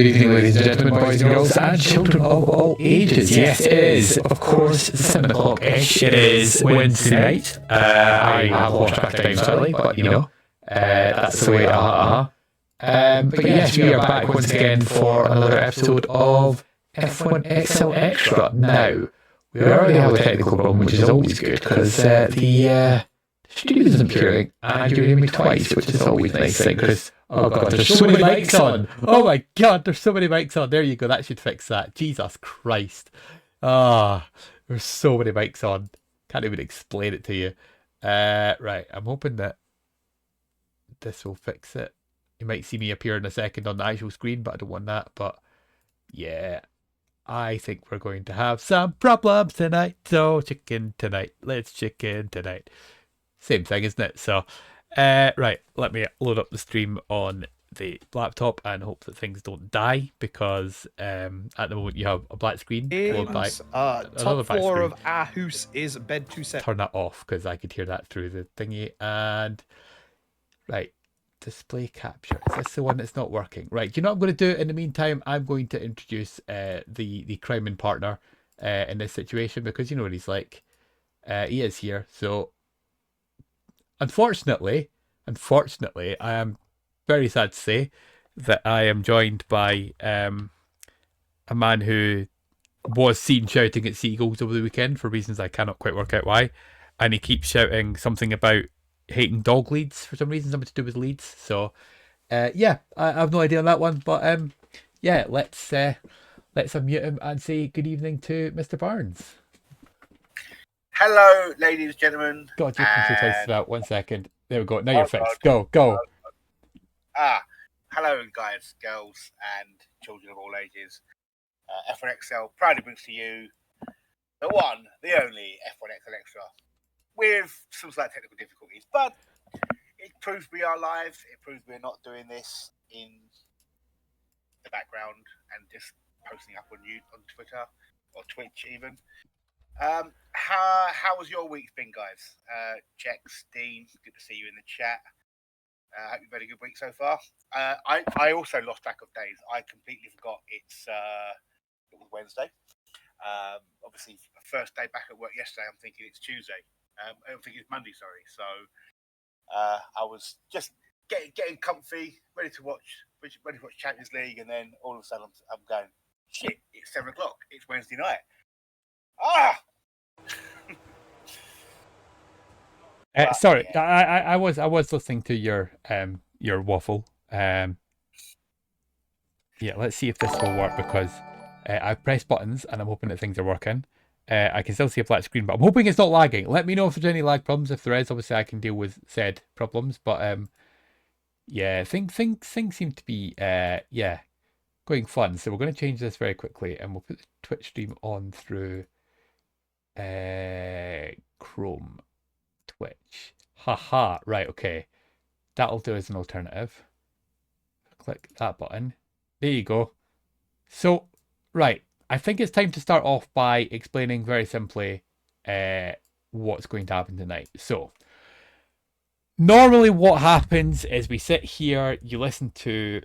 Good evening, ladies and gentlemen, boys and girls, and children of all ages. Yes, it is, of course, 7 o'clock-ish. It is Wednesday night. I have lost track of time slightly, but you know, that's the way, but yes, we are back once again for another episode of F1XL Xtra. Now, we already have a technical problem, which is always good, because the stream isn't appearing, and you're hearing me twice, which is always a nice thing, because oh god, there's so many mics on. Oh my god, there's so many mics on. There you go, that should fix that. Jesus Christ. There's so many mics on. Can't even explain it to you. Right, I'm hoping that this will fix it. You might see me appear in a second on the actual screen, but I don't want that. But yeah, I think we're going to have some problems tonight. So chicken tonight. Let's chicken tonight. Same thing, isn't it? So right, let me load up the stream on the laptop and hope that things don't die, because at the moment you have a black screen followed by top floor of our house is bed 27. Turn that off because I could hear that through the thingy. And right, display capture, is this the one that's not working? Right, you know what I'm going to do in the meantime? I'm going to introduce the crime and partner in this situation, because you know what he's like. He is here, so Unfortunately, I am very sad to say that I am joined by a man who was seen shouting at seagulls over the weekend for reasons I cannot quite work out why, and he keeps shouting something about hating dog leads for some reason, something to do with leads. So yeah, I have no idea on that one, but yeah, let's unmute him and say good evening to Mr. Barnes. Hello, ladies and gentlemen. God, you can say twice that. 1 second. There we go. Now you're fixed. Go. Hello, guys, girls, and children of all ages. F1XL proudly brings to you the one, the only F1XL Xtra, with some slight technical difficulties, but it proves we are live. It proves we're not doing this in the background and just posting up on Twitter or Twitch even. How was your week been, guys? Jex, Dean, good to see you in the chat. Hope you've had a good week so far. I also lost track of days. I completely forgot it was Wednesday. Obviously, first day back at work yesterday. I'm thinking it's Tuesday. I don't think it's Monday. Sorry. So I was just getting comfy, ready to watch Champions League, and then all of a sudden I'm going, shit! It's 7 o'clock. It's Wednesday night. Sorry, I was listening to your waffle. Yeah, let's see if this will work, because I've pressed buttons and I'm hoping that things are working. I can still see a flat screen, but I'm hoping it's not lagging. Let me know if there's any lag problems. If there is, obviously I can deal with said problems. But yeah, things seem to be going fun. So we're going to change this very quickly, and we'll put the Twitch stream on through Chrome, Twitch. Haha, right, okay. That'll do as an alternative. Click that button. There you go. So, right, I think it's time to start off by explaining very simply what's going to happen tonight. So, normally what happens is we sit here, you listen to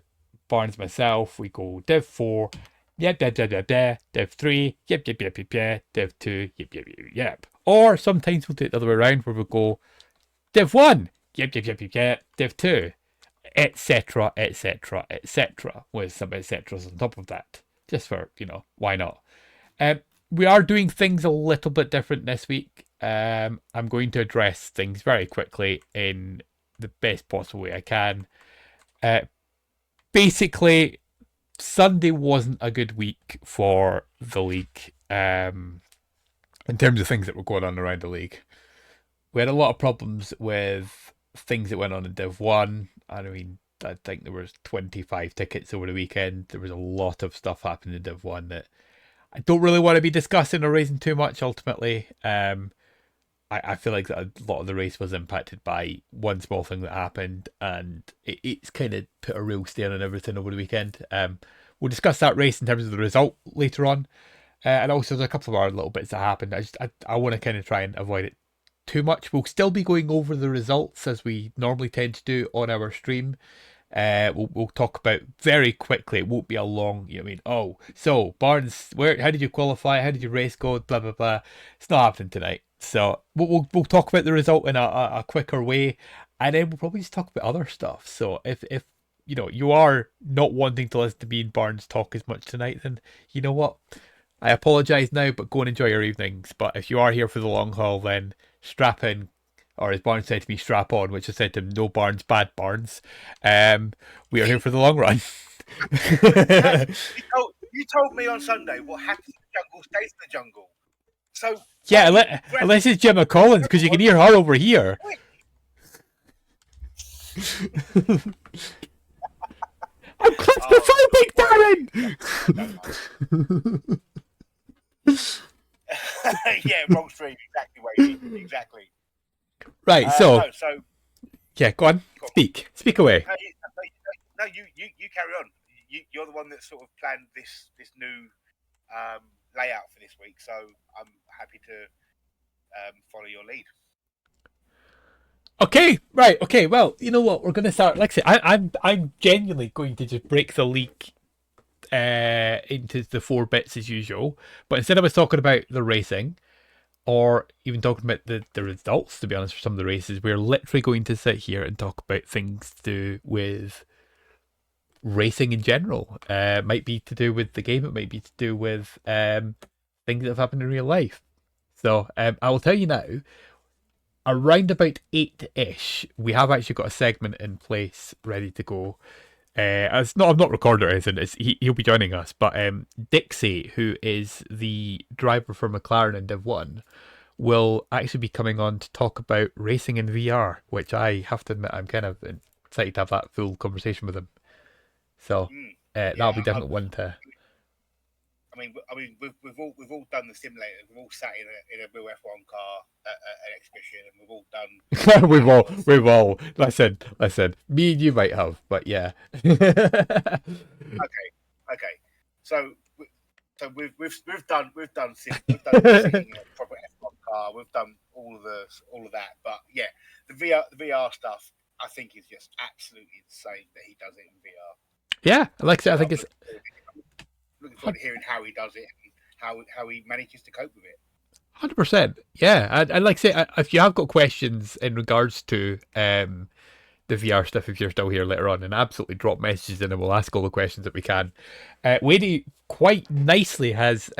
Barnes myself, we go Div 4, yep, Div 3, yep, Div 2, yep. Or sometimes we'll do it the other way around, where we'll go Div 1, yep, Div 2, etc., with some etceteras on top of that. Just for, why not? We are doing things a little bit different this week. I'm going to address things very quickly in the best possible way I can. Basically, Sunday wasn't a good week for the league in terms of things that were going on around the league. We had a lot of problems with things that went on in Div 1. I mean, I think there was 25 tickets over the weekend. There was a lot of stuff happening in Div 1 that I don't really want to be discussing or raising too much ultimately. I feel like a lot of the race was impacted by one small thing that happened, and it's kind of put a real stain on everything over the weekend. We'll discuss that race in terms of the result later on. And also there's a couple of other little bits that happened. I want to kind of try and avoid it too much. We'll still be going over the results as we normally tend to do on our stream. We'll talk about very quickly. It won't be a long. You know what I mean? Oh, so Barnes, how did you qualify? How did your race go? Blah blah blah. It's not happening tonight. So we'll talk about the result in a quicker way, and then we'll probably just talk about other stuff. So if you know you are not wanting to listen to me and Barnes talk as much tonight, then you know what? I apologise now, but go and enjoy your evenings. But if you are here for the long haul, then strap in, or as Barnes said to me, strap on, which I said to him, no Barnes, bad Barnes. We are here for the long run. You told me on Sunday what happens in the jungle stays in the jungle. So yeah, unless it's Gemma Collins, because you can hear her over here. I'm claustrophobic, Darren! Yeah, wrong stream. Exactly, Wade. Exactly. Right, yeah, go on. Speak away. No, you carry on. You're the one that sort of planned this new layout for this week, so I'm happy to follow your lead. Okay, right. Okay, well, you know what? We're gonna start. Like I say, I'm genuinely going to just break the leak into the 4 bits as usual. But instead of us talking about the racing, or even talking about the results, to be honest, for some of the races, we're literally going to sit here and talk about things to do with racing in general. It might be to do with the game. It might be to do with things that have happened in real life. So I will tell you now. Around about 8-ish, we have actually got a segment in place ready to go. I'm not recording or anything. He'll be joining us, but Dixie, who is the driver for McLaren in Div 1, will actually be coming on to talk about racing in VR, which I have to admit I'm kind of excited to have that full conversation with him. So that'll be definitely one to. I mean, we've all done the simulator. We've all sat in a real F1 car at an exhibition, and we've all done. we've all. Listen. Me and you might have, but yeah. Okay. So we've done sitting in a proper F1 car. We've done all of that. But yeah, the VR stuff I think is just absolutely insane that he does it in VR. Yeah, like I said, I think it's. Looking forward to hearing how he does it and how he manages to cope with it. 100%. Yeah, I'd like to say, if you have got questions in regards to the VR stuff, if you're still here later on, and absolutely drop messages in and we'll ask all the questions that we can. Wadey quite nicely has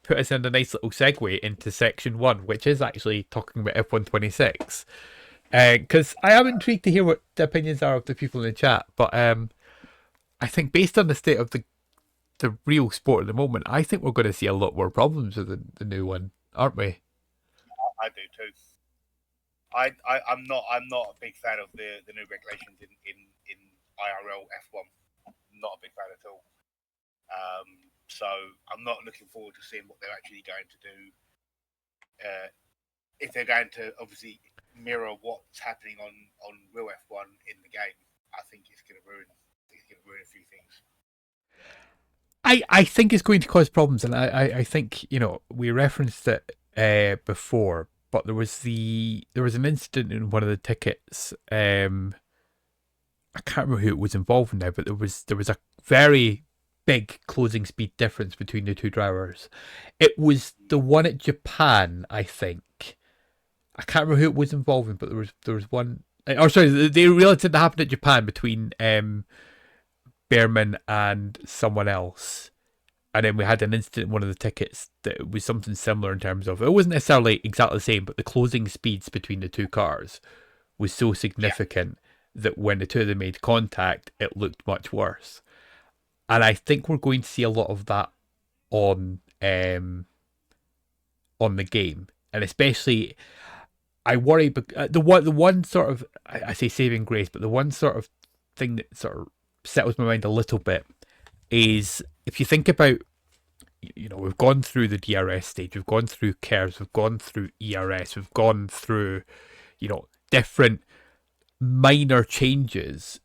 put us in a nice little segue into section 1, which is actually talking about F126. Because I am intrigued to hear what the opinions are of the people in the chat, but I think based on the state of the real sport at the moment, I think we're going to see a lot more problems with the new one, aren't we? I do too. I'm not a big fan of the new regulations in IRL F1. Not a big fan at all. So I'm not looking forward to seeing what they're actually going to do. If they're going to obviously mirror what's happening on real F1 in the game, I think it's going to ruin a few things. I think it's going to cause problems, and I think, you know, we referenced it before, but there was an incident in one of the tickets. I can't remember who it was involved in now, but there was a very big closing speed difference between the two drivers. It was the one at Japan, I think. I can't remember who it was involved in, but there was one. Oh, sorry, the real incident that happened at Japan between Behrman and someone else, and then we had an incident in one of the tickets that was something similar in terms of, it wasn't necessarily exactly the same, but the closing speeds between the two cars was so significant that when the two of them made contact, it looked much worse. And I think we're going to see a lot of that on the game, and especially I worry the one sort of, I say saving grace, but the one sort of thing that sort of settles my mind a little bit is, if you think about, you know, we've gone through the DRS stage, we've gone through curves, we've gone through ERS, we've gone through, you know, different minor changes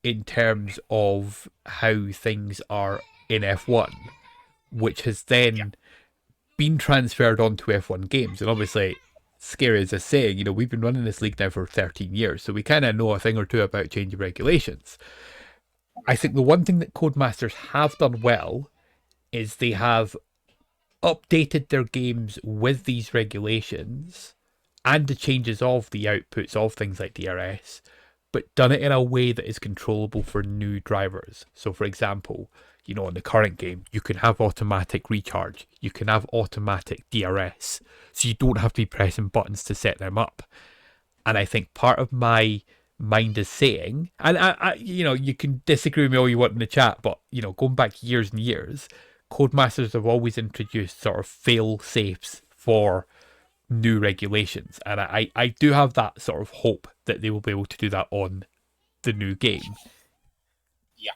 in terms of how things are in F1, which has then been transferred onto F1 games. And obviously, scary as I say, you know, we've been running this league now for 13 years, so we kind of know a thing or two about changing regulations. I think the one thing that Codemasters have done well is they have updated their games with these regulations and the changes of the outputs of things like DRS, but done it in a way that is controllable for new drivers. So, for example, in the current game, you can have automatic recharge, you can have automatic DRS, so you don't have to be pressing buttons to set them up. And I think part of my mind is saying, and you can disagree with me all you want in the chat, but going back years and years, Codemasters have always introduced sort of fail safes for new regulations, and I do have that sort of hope that they will be able to do that on the new game. Yeah,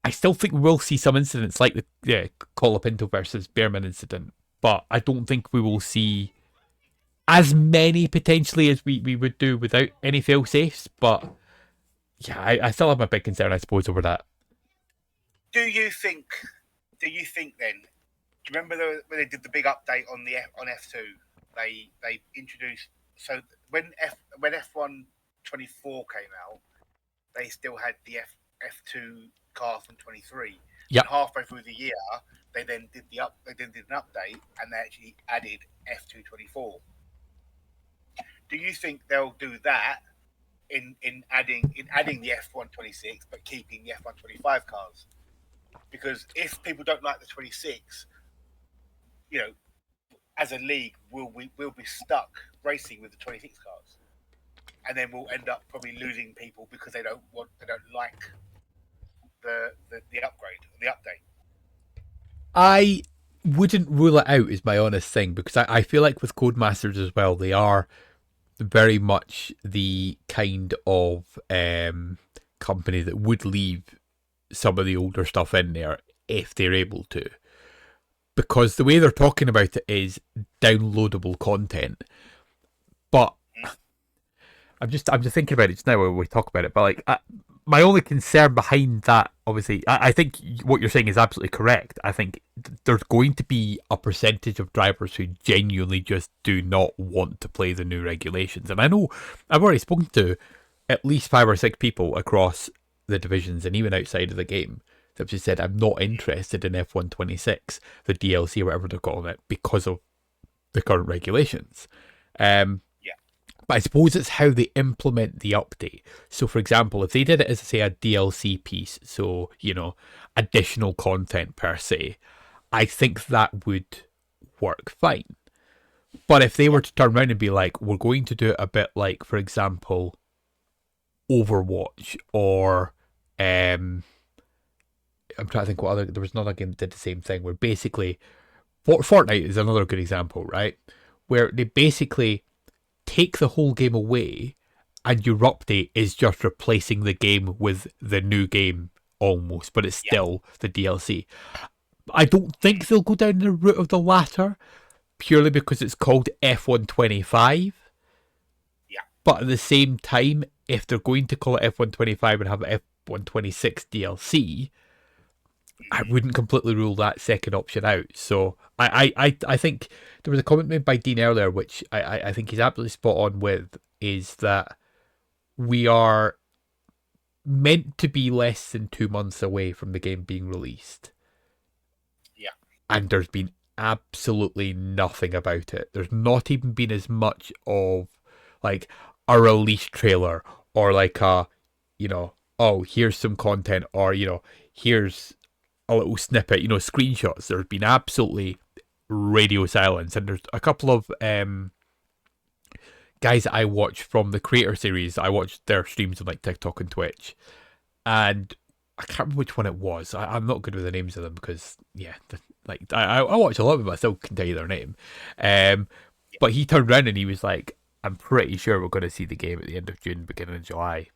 I still think we'll see some incidents like the Call Pinto versus Bearman incident, but I don't think we will see as many potentially as we would do without any fail safes. But yeah, I still have my big concern, I suppose, over that. Do you think then? Do you remember when they did the big update on F2? They introduced, so when F124 came out, they still had the F2 car from 23. Yep. And halfway through the year, they then did an update and they actually added F224. Do you think they'll do that in adding the F126 but keeping the F125 cars? Because if people don't like the 26, as a league, we'll be stuck racing with the 26 cars, and then we'll end up probably losing people because they don't like the upgrade, the update. I wouldn't rule it out, is my honest thing, because I feel like with Codemasters as well, they are very much the kind of company that would leave some of the older stuff in there if they're able to, because the way they're talking about it is downloadable content. But I'm just thinking about it just now when we talk about it. But like, my only concern behind that, obviously, I think what you're saying is absolutely correct. I think there's going to be a percentage of drivers who genuinely just do not want to play the new regulations. And I know I've already spoken to at least 5 or 6 people across the divisions and even outside of the game that have just said, I'm not interested in F126, the DLC or whatever they're calling it, because of the current regulations. But I suppose it's how they implement the update. So, for example, if they did it as, say, a DLC piece, so, additional content per se, I think that would work fine. But if they were to turn around and be like, we're going to do it a bit like, for example, Overwatch, or I'm trying to think what other, there was another game that did the same thing, where basically, Fortnite is another good example, right? Where they basically take the whole game away, and your update is just replacing the game with the new game almost, but it's still the DLC. I don't think they'll go down the route of the latter, purely because it's called F125. Yeah. But at the same time, if they're going to call it F125 and have F126 DLC, I wouldn't completely rule that second option out. So I think there was a comment made by Dean earlier, which I think he's absolutely spot on with, is that we are meant to be less than 2 months away from the game being released. Yeah. And there's been absolutely nothing about it. There's not even been as much of like a release trailer, or like a, oh, here's some content, or, here's a little snippet, screenshots. There's been absolutely radio silence. And there's a couple of guys that I watch from the Creator Series. I watch their streams on like TikTok and Twitch, and I can't remember which one it was. I'm not good with the names of them because, I watch a lot of them, but I still can tell you their name. But he turned around and he was like, I'm pretty sure we're going to see the game at the end of June, beginning of July.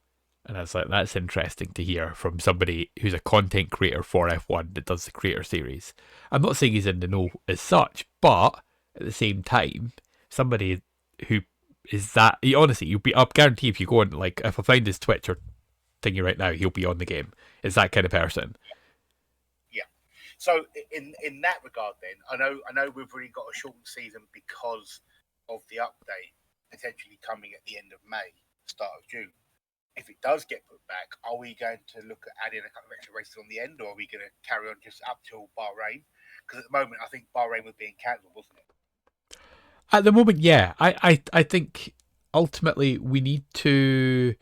And I was like, that's interesting to hear from somebody who's a content creator for F1 that does the Creator Series. I'm not saying he's in the know as such, but at the same time, somebody who is that, honestly, you'll be, I'll guarantee if you go on, like, if I find his Twitch or thingy right now, he'll be on the game. Is that kind of person. Yeah. So in that regard, then I know we've really got a shortened season because of the update potentially coming at the end of May, start of June. if it does get put back, are we going to look at adding a couple of extra races on the end, or are we going to carry on just up till Bahrain? Because at the moment, I think Bahrain was being cancelled, wasn't it? At the moment, yeah. I think ultimately we need to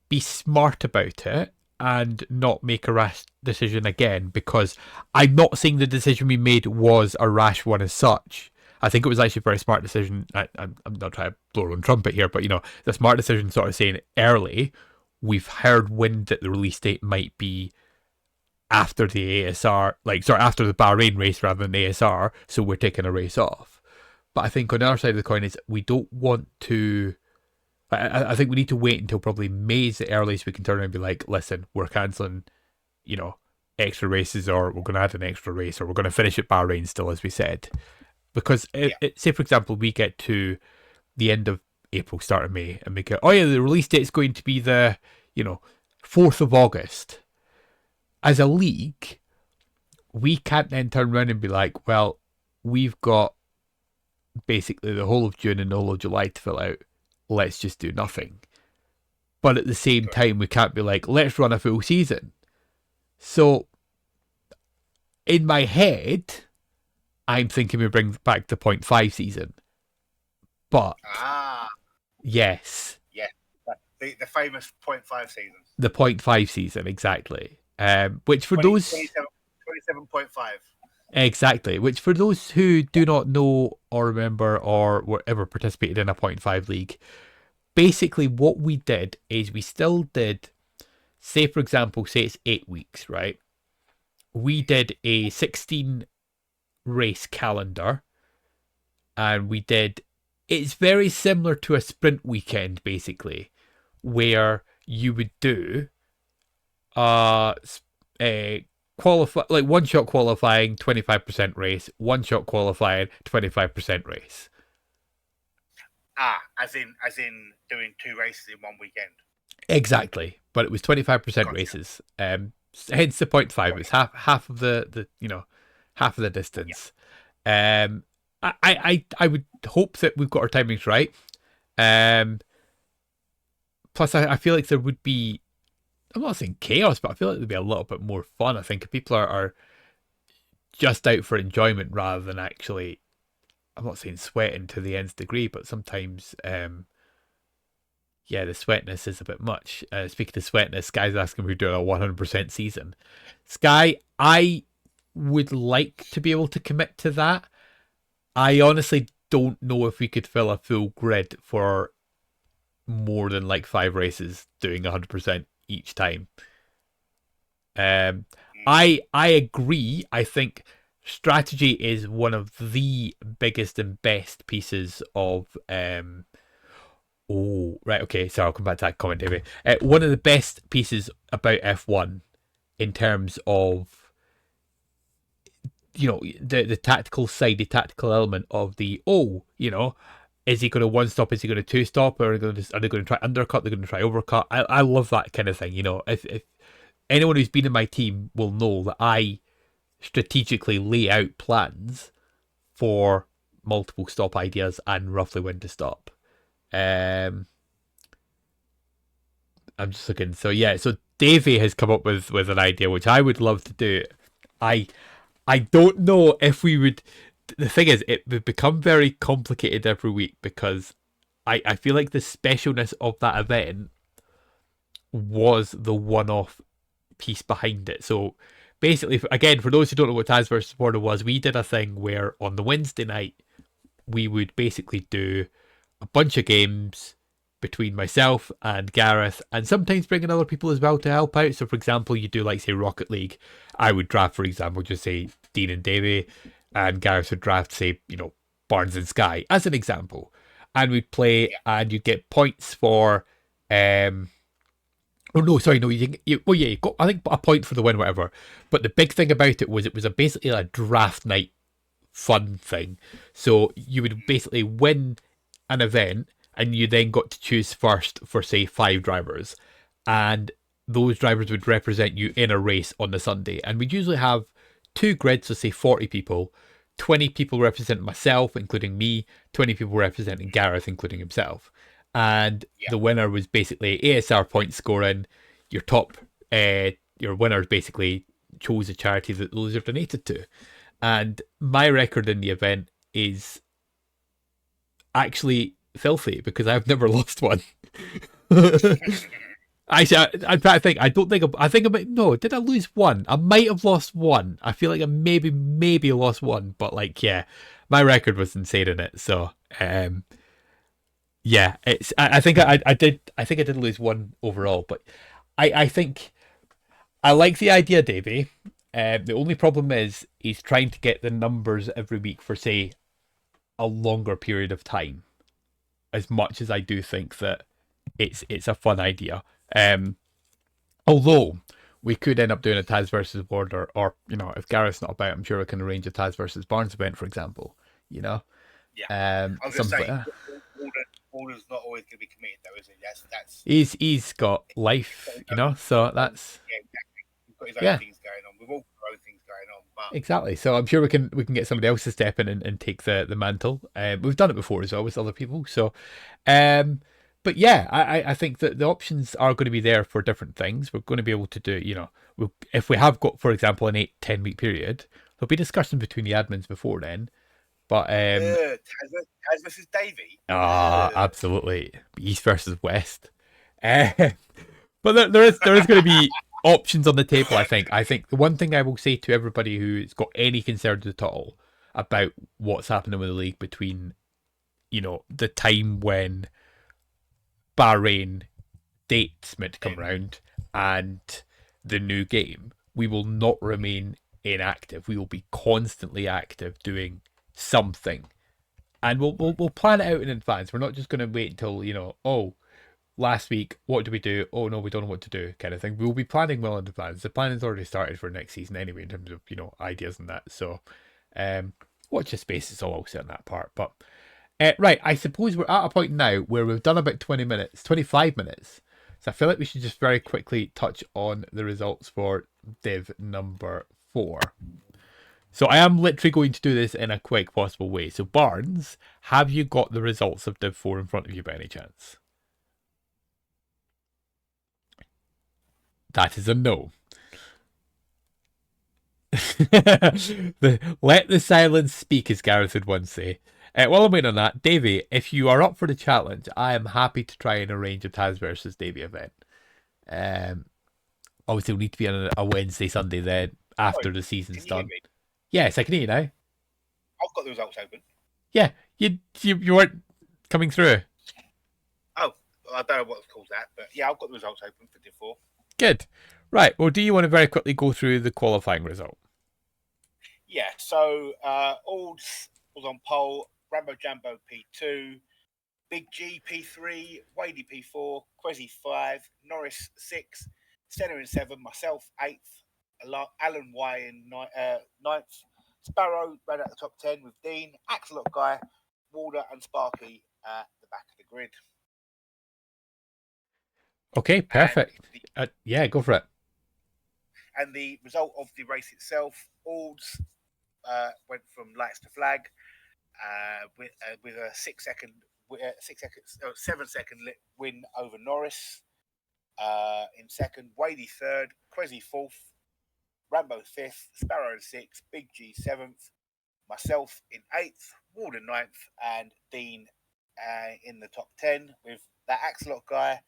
be smart about it and not make a rash decision again, because I'm not saying the decision we made was a rash one as such. I think it was actually a very smart decision. I'm not trying to blow our own trumpet here, but the smart decision sort of saying early, we've heard wind that the release date might be after the ASR, after the Bahrain race rather than the ASR, so we're taking a race off. But I think on the other side of the coin is we don't want to. I think we need to wait until probably May's the earliest we can turn around and be like, listen, we're cancelling, extra races, or we're going to add an extra race, or we're going to finish at Bahrain still, as we said. Because, say, for example, we get to the end of April, start of May, and we go, oh yeah, the release date is going to be the, 4th of August. As a league, we can't then turn around and be like, well, we've got basically the whole of June and the whole of July to fill out. Let's just do nothing. But at the same time, we can't be like, let's run a full season. So, in my head, I'm thinking we bring back the 0.5 season. But, yes. Yeah, the famous 0.5 season. The 0.5 season, exactly. Which for 27.5. Exactly. Which for those who do not know or remember or were ever participated in a 0.5 league, basically what we did is we still did, say for example, say it's 8 weeks, right? We did a 16 race calendar, and we did, it's very similar to a sprint weekend basically, where you would do a qualify, like one shot qualifying, 25% race, one shot qualifying, 25% race. As in doing 2 races in one weekend. Exactly, but it was 25% races. Hence the 0.5. It was half of the half of the distance. Yeah. I would hope that we've got our timings right. Plus, I feel like there would be, I'm not saying chaos, but I feel like there'd be a little bit more fun. I think if people are just out for enjoyment rather than actually, I'm not saying sweating to the nth degree, but sometimes, the sweatness is a bit much. Speaking of sweatness, Sky's asking if we're doing a 100% season. Sky, I would like to be able to commit to that. I honestly don't know if we could fill a full grid for more than like 5 races doing 100% each time. I agree. I think strategy is one of the biggest and best pieces of oh right, okay, so I'll come back to that comment, David. One of the best pieces about F1 in terms of the tactical side, the tactical element of the is he going to one stop? Is he going to two stop? Or are they going to try undercut? They're going to try overcut. I love that kind of thing. If anyone who's been in my team will know that I strategically lay out plans for multiple stop ideas and roughly when to stop. I'm just looking. So Davey has come up with an idea which I would love to do. I don't know if we would. The thing is, it would become very complicated every week because I feel like the specialness of that event was the one-off piece behind it. So basically, again, for those who don't know what Taz vs. Supporter was, we did a thing where on the Wednesday night, we would basically do a bunch of games between myself and Gareth, and sometimes bringing other people as well to help out. So for example, you do like, say, Rocket League. I would draft, for example, just say Dean and Davey, and Gareth would draft, say, Barnes and Sky as an example, and we'd play, and you'd get points for you got, I think, a point for the win, whatever. But the big thing about it was basically a draft night fun thing. So you would basically win an event, and you then got to choose first for, say, 5 drivers, and those drivers would represent you in a race on the Sunday. And we'd usually have 2 grids, so say 40 people, 20 people representing myself, including me, 20 people representing Gareth, including himself. and the winner was basically ASR point scoring. Your top, your winners basically chose a charity that those are donated to, and my record in the event is actually filthy because I've never lost one. Actually, I think I don't think I think I might no. Did I lose one? I might have lost one. I feel like I maybe lost one, but like yeah, my record was insane in it. So yeah, it's I think I did lose one overall, but I think I like the idea, Davey. The only problem is he's trying to get the numbers every week for say a longer period of time. As much as I do think that it's a fun idea. Although we could end up doing a Taz versus Ward, or you know, if Gareth's not about, I'm sure we can arrange a Taz versus Barnes event, for example. You know, I was going to say, like Walder's not always going to be committed, though, is he? That's he's got life, you know, so that's exactly. We've got his own things going on. We've all got our own things going on, but exactly. So I'm sure we can get somebody else to step in and take the mantle. We've done it before as well with other people, so but yeah, I think that the options are going to be there for different things. We're going to be able to do, you know, if we have got, for example, an 8-10 week period, there'll be discussion between the admins before then. But Taz versus Davey. Absolutely, East versus West. But there is going to be options on the table. I think the one thing I will say to everybody who's got any concerns at all about what's happening with the league between, you know, the time when Bahrain dates meant to come round and the new game, we will not remain inactive. We will be constantly active doing something, and we'll plan it out in advance. We're not just going to wait until, you know, oh, last week what do we do? Oh no, we don't know what to do, kind of thing. We'll be planning well in advance. The planning's already started for next season anyway, in terms of, you know, ideas and that. So watch the space is all I'll say on that part. But right, I suppose we're at a point now where we've done about 25 minutes. So I feel like we should just very quickly touch on the results for Div number 4. So I am literally going to do this in a quick possible way. So Barnes, have you got the results of Div 4 in front of you by any chance? That is a no. Let the silence speak, as Gareth would once say. While I'm waiting on that, Davey, if you are up for the challenge, I am happy to try and arrange a Taz versus Davey event. Obviously, it'll need to be on a Wednesday, Sunday then, after the season's done. Yes, I can hear you now. I've got the results open. Yeah, you weren't coming through. Oh, I don't know what it's called that, but yeah, I've got the results open for Div 4. Good. Right, well, do you want to very quickly go through the qualifying result? Yeah, so Alds was on pole, Rambo Jambo P2, Big G P3, Wadey P4, Quezzy 5, Norris 6, Senna in 7, myself 8th, Alan Y in 9th, Sparrow ran at the top 10 with Dean, Axelot Guy, Walder and Sparky at the back of the grid. Okay, perfect. Yeah, go for it. And the result of the race itself, Alds went from lights to flag with a 7-second win over Norris. In second, Wadey third, Quezzy fourth, Rambo fifth, Sparrow 6th, Big G 7th, myself in 8th, Walder 9th, and Dean in the top 10 with that Axelot guy,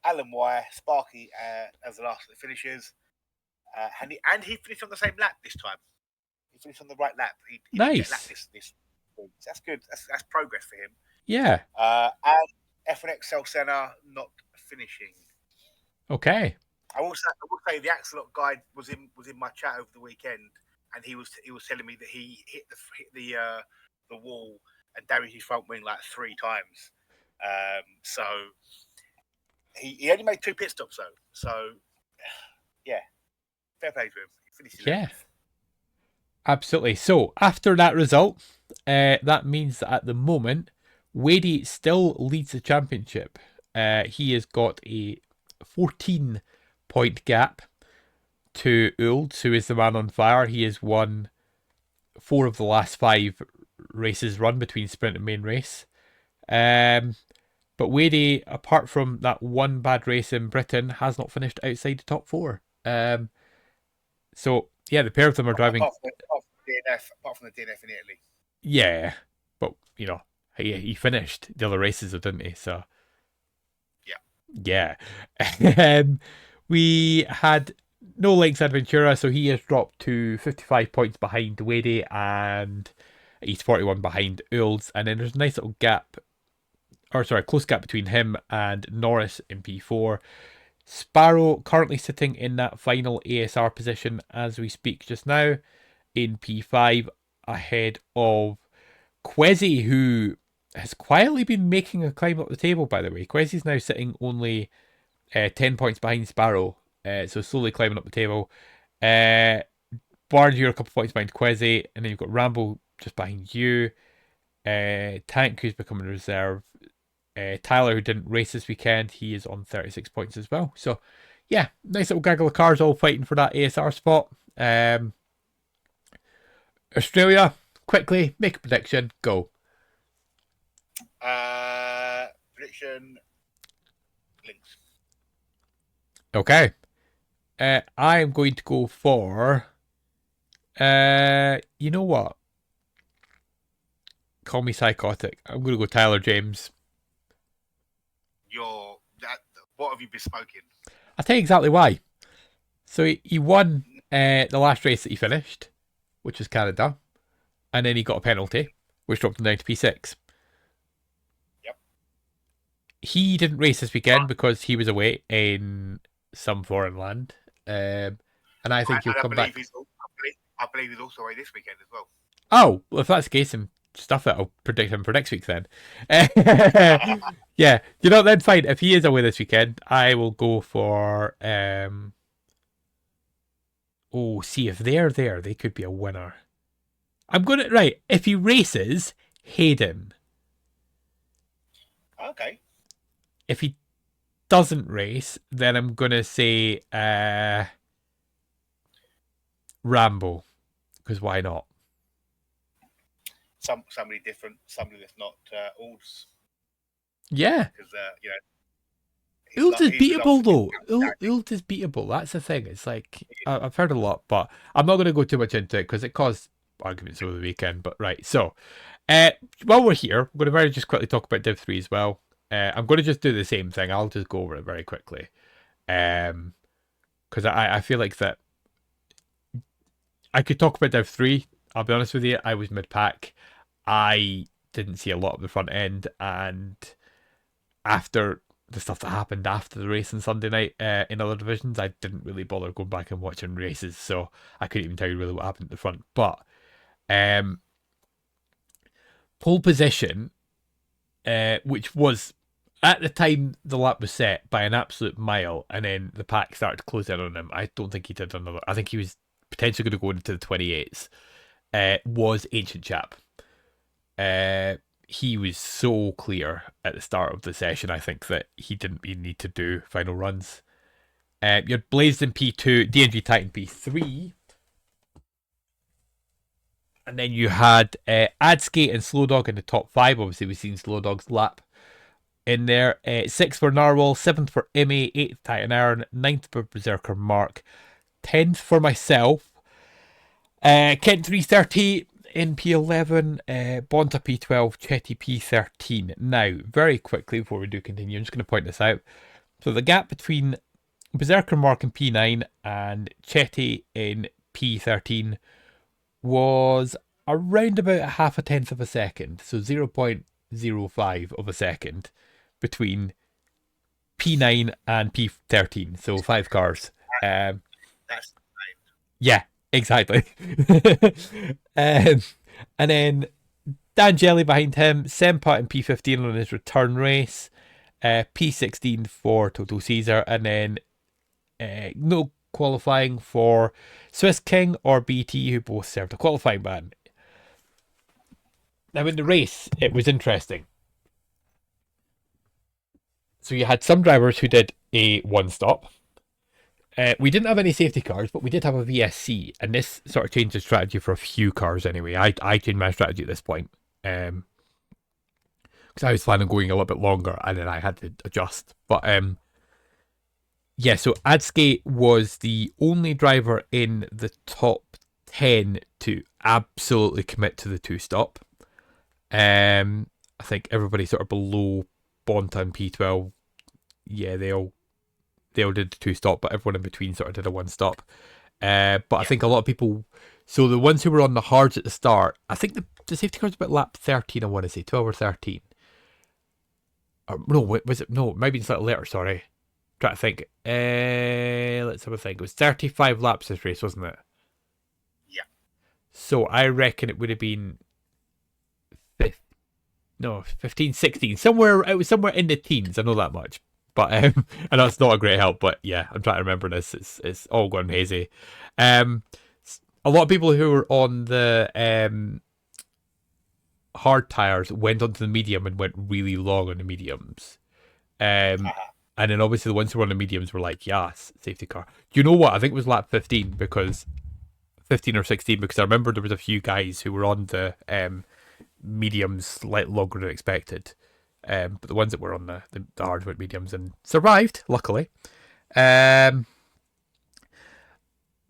Alan Y, Sparky as the last of the finishers. And he finished on the same lap this time. He finished on the right lap. He nice. Didn't get lap this. That's good. That's progress for him. Yeah. And F1XL Xtra not finishing. Okay. I will say the Axelot guy was in my chat over the weekend, and he was telling me that he hit the wall and damaged his front wing like 3 times. So he only made 2 pit stops though. So yeah, fair play to him. He finished 11th. Yeah. Absolutely. So after that result, that means that at the moment, Wadey still leads the championship. He has got a 14-point gap to Ulds, who is the man on fire. He has won 4 of the last 5 races run between sprint and main race. But But Wade, apart from that one bad race in Britain, has not finished outside the top 4. So yeah, the pair of them are driving. Apart from the DNF in Italy. Yeah, but he finished the other races, didn't he? So yeah. We had no Lakeside Ventura, so he has dropped to 55 points behind Wade, and he's 41 behind Uls. And then there's a nice little gap, close gap between him and Norris in P4. Sparrow currently sitting in that final ASR position as we speak just now in P5, ahead of Quezzy, who has quietly been making a climb up the table, by the way. Quezzy's now sitting only 10 points behind Sparrow, so slowly climbing up the table. Barnes, you're a couple points behind Quezzy, and then you've got Rambo just behind you. Tank, who's becoming a reserve. Tyler, who didn't race this weekend, he is on 36 points as well. So, yeah, nice little gaggle of cars all fighting for that ASR spot. Australia, quickly, make a prediction, go. Prediction, Links. Okay. I am going to go for... you know what? Call me psychotic. I'm going to go Tyler James. What have you been smoking? I'll tell you exactly why. So he won the last race that he finished, which was Canada, and then he got a penalty, which dropped him down to P6. Yep. He didn't race this weekend because he was away in some foreign land, and I think he'll come back. I believe he's also away this weekend as well. Oh, well, if that's the case, then stuff it. I'll predict him for next week then. Yeah, then fine. If he is away this weekend, I will go for... see, if they're there, they could be a winner. I'm going to... Right, if he races, Hayden. Okay. If he doesn't race, then I'm going to say Rambo. Because why not? Somebody different, somebody that's not Ulds. Yeah. Because Ulds is beatable though. Ulds is beatable. That's the thing. It's like I've heard a lot, but I'm not going to go too much into it because it caused arguments over the weekend. But right, so while we're here, we're going to very just quickly talk about Div 3 as well. I'm going to just do the same thing. I'll just go over it very quickly, because I feel like that I could talk about Div 3. I'll be honest with you, I was mid-pack. I didn't see a lot of the front end, and after the stuff that happened after the race on Sunday night in other divisions, I didn't really bother going back and watching races, so I couldn't even tell you really what happened at the front. But pole position, which was at the time the lap was set by an absolute mile, and then the pack started to close in on him. I don't think he did another. I think he was potentially going to go into the 28s. Was Ancient Chap. He was so clear at the start of the session, I think, that he didn't even need to do final runs. You had Blazed in P2, DNG Titan P3. And then you had Adskate and Slow Dog in the top 5. Obviously, we've seen Slow Dog's lap in there. 6th for Narwhal, 7th for Emmy, 8th Titan Aaron, 9th for Berserker Mark, 10th for myself. Kent 330 in P11, Bonta P12, Chetty P13. Now, very quickly before we do continue, I'm just going to point this out. So the gap between Berserker Mark in P9 and Chetty in P13 was around about half a tenth of a second, so 0.05 of a second between P9 and P13, so 5 cars. That's yeah. Exactly. And then Dan Jelly behind him, Sempat in P15 on his return race, P16 for Total Caesar, and then no qualifying for Swiss King or BT, who both served a qualifying ban. Now in the race, it was interesting. So you had some drivers who did a one stop. We didn't have any safety cars, but we did have a VSC, and this sort of changed the strategy for a few cars anyway. I changed my strategy at this point. because I was planning on going a little bit longer, and then I had to adjust. But yeah, so Adskate was the only driver in the top 10 to absolutely commit to the two-stop. I think everybody sort of below Bonta and P12, yeah, they all did the two-stop, but everyone in between sort of did a one-stop. But I think a lot of people, so the ones who were on the hards at the start, I think the safety car was about lap 13, I want to say, 12 or 13. No, was it? No, maybe it's a little later, sorry. Try to think. Let's have a think. It was 35 laps this race, wasn't it? Yeah. So I reckon it would have been 15, 16. Somewhere, it was somewhere in the teens, I know that much. But I know it's not a great help, but yeah, I'm trying to remember this. It's all gone hazy. A lot of people who were on the hard tires went onto the medium and went really long on the mediums. And then obviously the ones who were on the mediums were like, yes, safety car. Do you know what? I think it was lap 15 because 15 or 16, because I remember there was a few guys who were on the mediums slightly longer than expected. But the ones that were on the hard went mediums and survived, luckily. But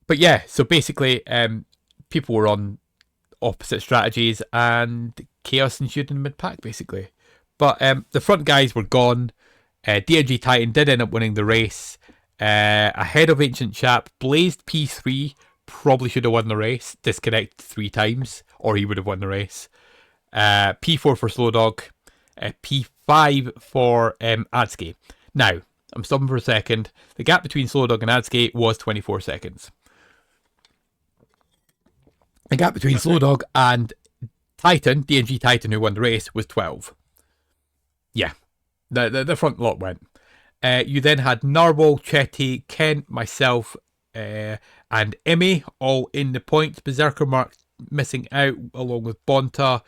yeah, so basically, people were on opposite strategies and chaos ensued in the mid-pack, basically. But the front guys were gone. DNG Titan did end up winning the race. Ahead of Ancient Chap, Blazed P3 probably should have won the race. Disconnected 3 times, or he would have won the race. P4 for Slow Dog. P5 for Adskate. Now, I'm stopping for a second. The gap between Slow Dog and Adskate was 24 seconds. The gap between Slow Dog and Titan, DNG Titan, who won the race, was 12. Yeah, the front lot went. You then had Narwhal, Chetty, Kent, myself, and Emmy all in the points. Berserker Mark missing out along with Bonta,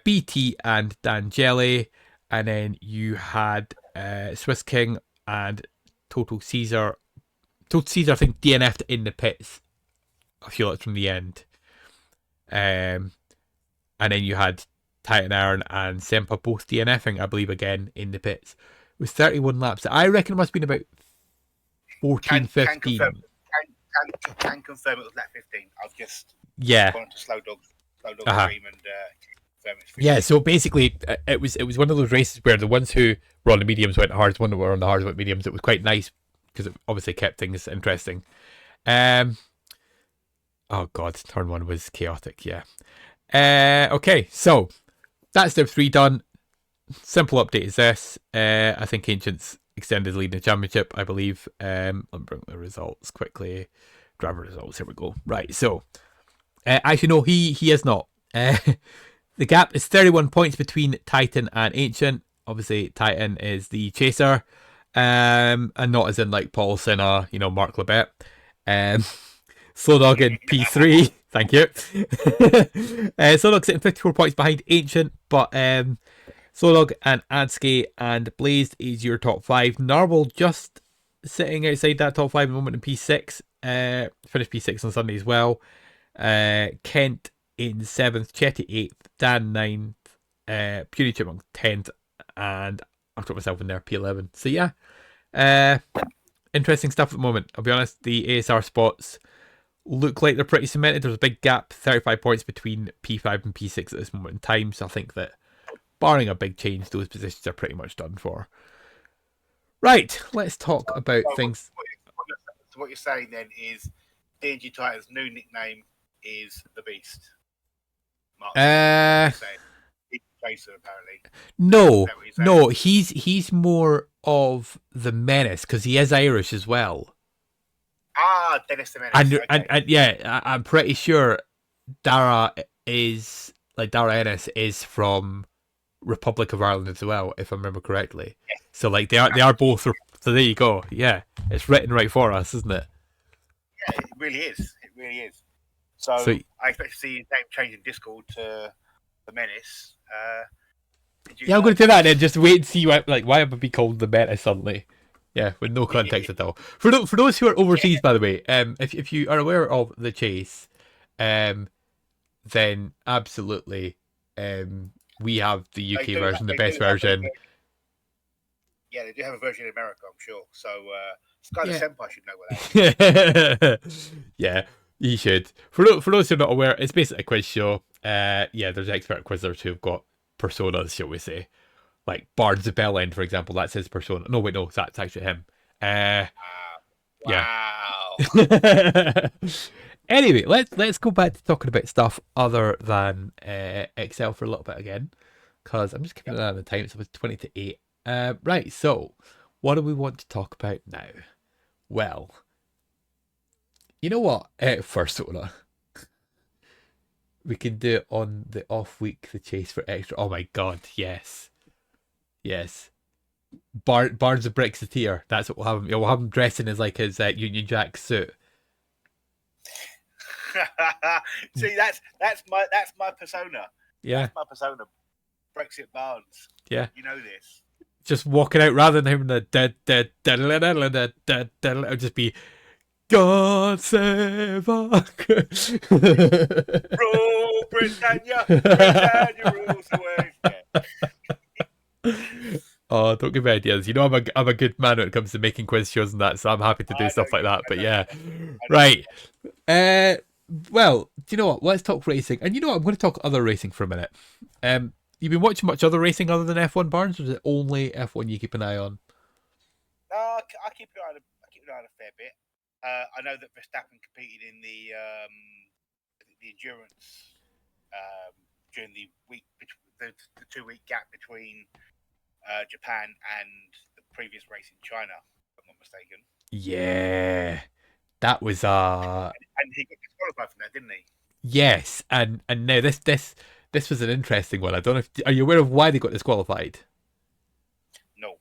BT and Dan Jelly, and then you had Swiss King and Total Caesar. Total Caesar, I think, DNF'd in the pits a few laps from the end. And then you had Titan Iron and Sempa both DNFing, I believe, again in the pits. It was 31 laps. I reckon it must have been about 14, 15. Can confirm it was lap 15. I've just gone to Slow Dog stream and confirm it's 15. Yeah, so basically it was one of those races where the ones who were on the mediums went hards, one that were on the hards went mediums. It was quite nice because it obviously kept things interesting. Oh god, turn 1 was chaotic, yeah. Okay, so that's Div 3 done. Simple update is this. I think Ancient's extended lead in the championship, I believe. I'll bring the results quickly. Driver results, here we go. Right, so actually no, he is not. The gap is 31 points between Titan and Ancient. Obviously, Titan is the chaser. And not as in like Paul Senna, Mark Lebet. Slow Dog in P3. Thank you. Slow Dog sitting 54 points behind Ancient, but Slow Dog and Adskate and Blazed is your top 5. Narwhal just sitting outside that top 5 at the moment in P6. Finished P6 on Sunday as well. Kent in 7th, Chetty 8th, Dan 9th, Puny Chipmunk 10th, and I've got myself in there, P11. So yeah, interesting stuff at the moment. I'll be honest, the ASR spots look like they're pretty cemented. There's a big gap, 35 points between P5 and P6 at this moment in time. So I think that, barring a big change, those positions are pretty much done for. Right, let's talk about things. So what you're saying then is DNG Titan's new nickname is the Beast. He's Chaser, apparently. No, he's more of the Menace because he is Irish as well. Ah, Dennis the Menace. And yeah, I'm pretty sure Dara Ennis is from Republic of Ireland as well, if I remember correctly. Yes. So like they are both. So there you go. Yeah, it's written right for us, isn't it? Yeah, it really is. It really is. So I expect to see his name change in Discord to the Menace. I'm going to do that and then just wait and see why would it be called the Menace suddenly. Yeah, with no context at all. For those who are overseas, by the way, if you are aware of the chase, then absolutely, we have the They UK do version, the they best do have a version. Yeah, they do have a version in America, I'm sure. So Sky the Yeah. Senpai should know what that is. Yeah, you should. For those who are not aware, it's basically a quiz show. Yeah, there's expert quizzers who've got personas, shall we say. Like Barnes the Bell End, for example, that's his persona. No, wait, no, that's actually him. Yeah. Wow. Anyway, let's go back to talking about stuff other than Excel for a little bit again, because I'm just keeping an eye on the time. So it's 20 to 8. Right. So, what do we want to talk about now? Well, you know what? First owner, we can do it on the off week. The chase for extra. Oh my God! Yes, yes. Barnes the Brexiteer. That's what we'll have him. We'll have him dressing as like his Union Jack suit. See, that's my persona. Yeah. That's my persona. Brexit Barnes. Yeah. You know this. Just walking out rather than him the it would just be God save our Rule Britannia, Britannia rules away. Yeah. Oh, don't give me ideas. You know I'm a good man when it comes to making quiz shows and that, so I'm happy to do stuff like that. But yeah, right. Well, do you know what? Let's talk racing. And you know what? I'm going to talk other racing for a minute. You've been watching much other racing other than F1, Barnes, or is it only F1 you keep an eye on? I keep an eye on a fair bit. I know that Verstappen competed in the endurance during the week, the 2-week gap between Japan and the previous race in China, if I'm not mistaken. Yeah, that was and he got disqualified from that, didn't he? Yes, and now this was an interesting one. I don't know if are you aware of why they got disqualified? No.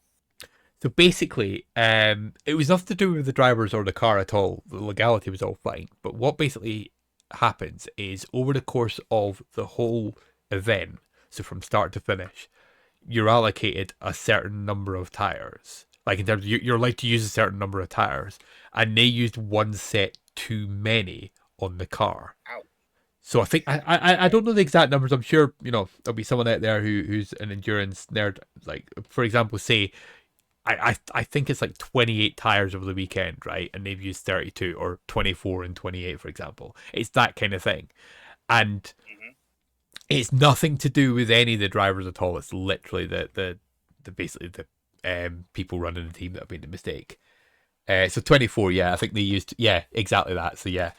So basically, it was nothing to do with the drivers or the car at all. The legality was all fine. But what basically happens is over the course of the whole event, so from start to finish, you're allocated a certain number of tires. Like in terms of you're allowed to use a certain number of tires, and they used one set too many on the car. Ow. So I think I don't know the exact numbers. I'm sure there'll be someone out there who's an endurance nerd. Like for example, say I think it's like 28 tires over the weekend, right? And they've used 32 or 24 and 28, for example. It's that kind of thing, and it's nothing to do with any of the drivers at all. It's literally the basically the people running the team that have made the mistake. So 24, yeah, I think they used exactly that. So yeah.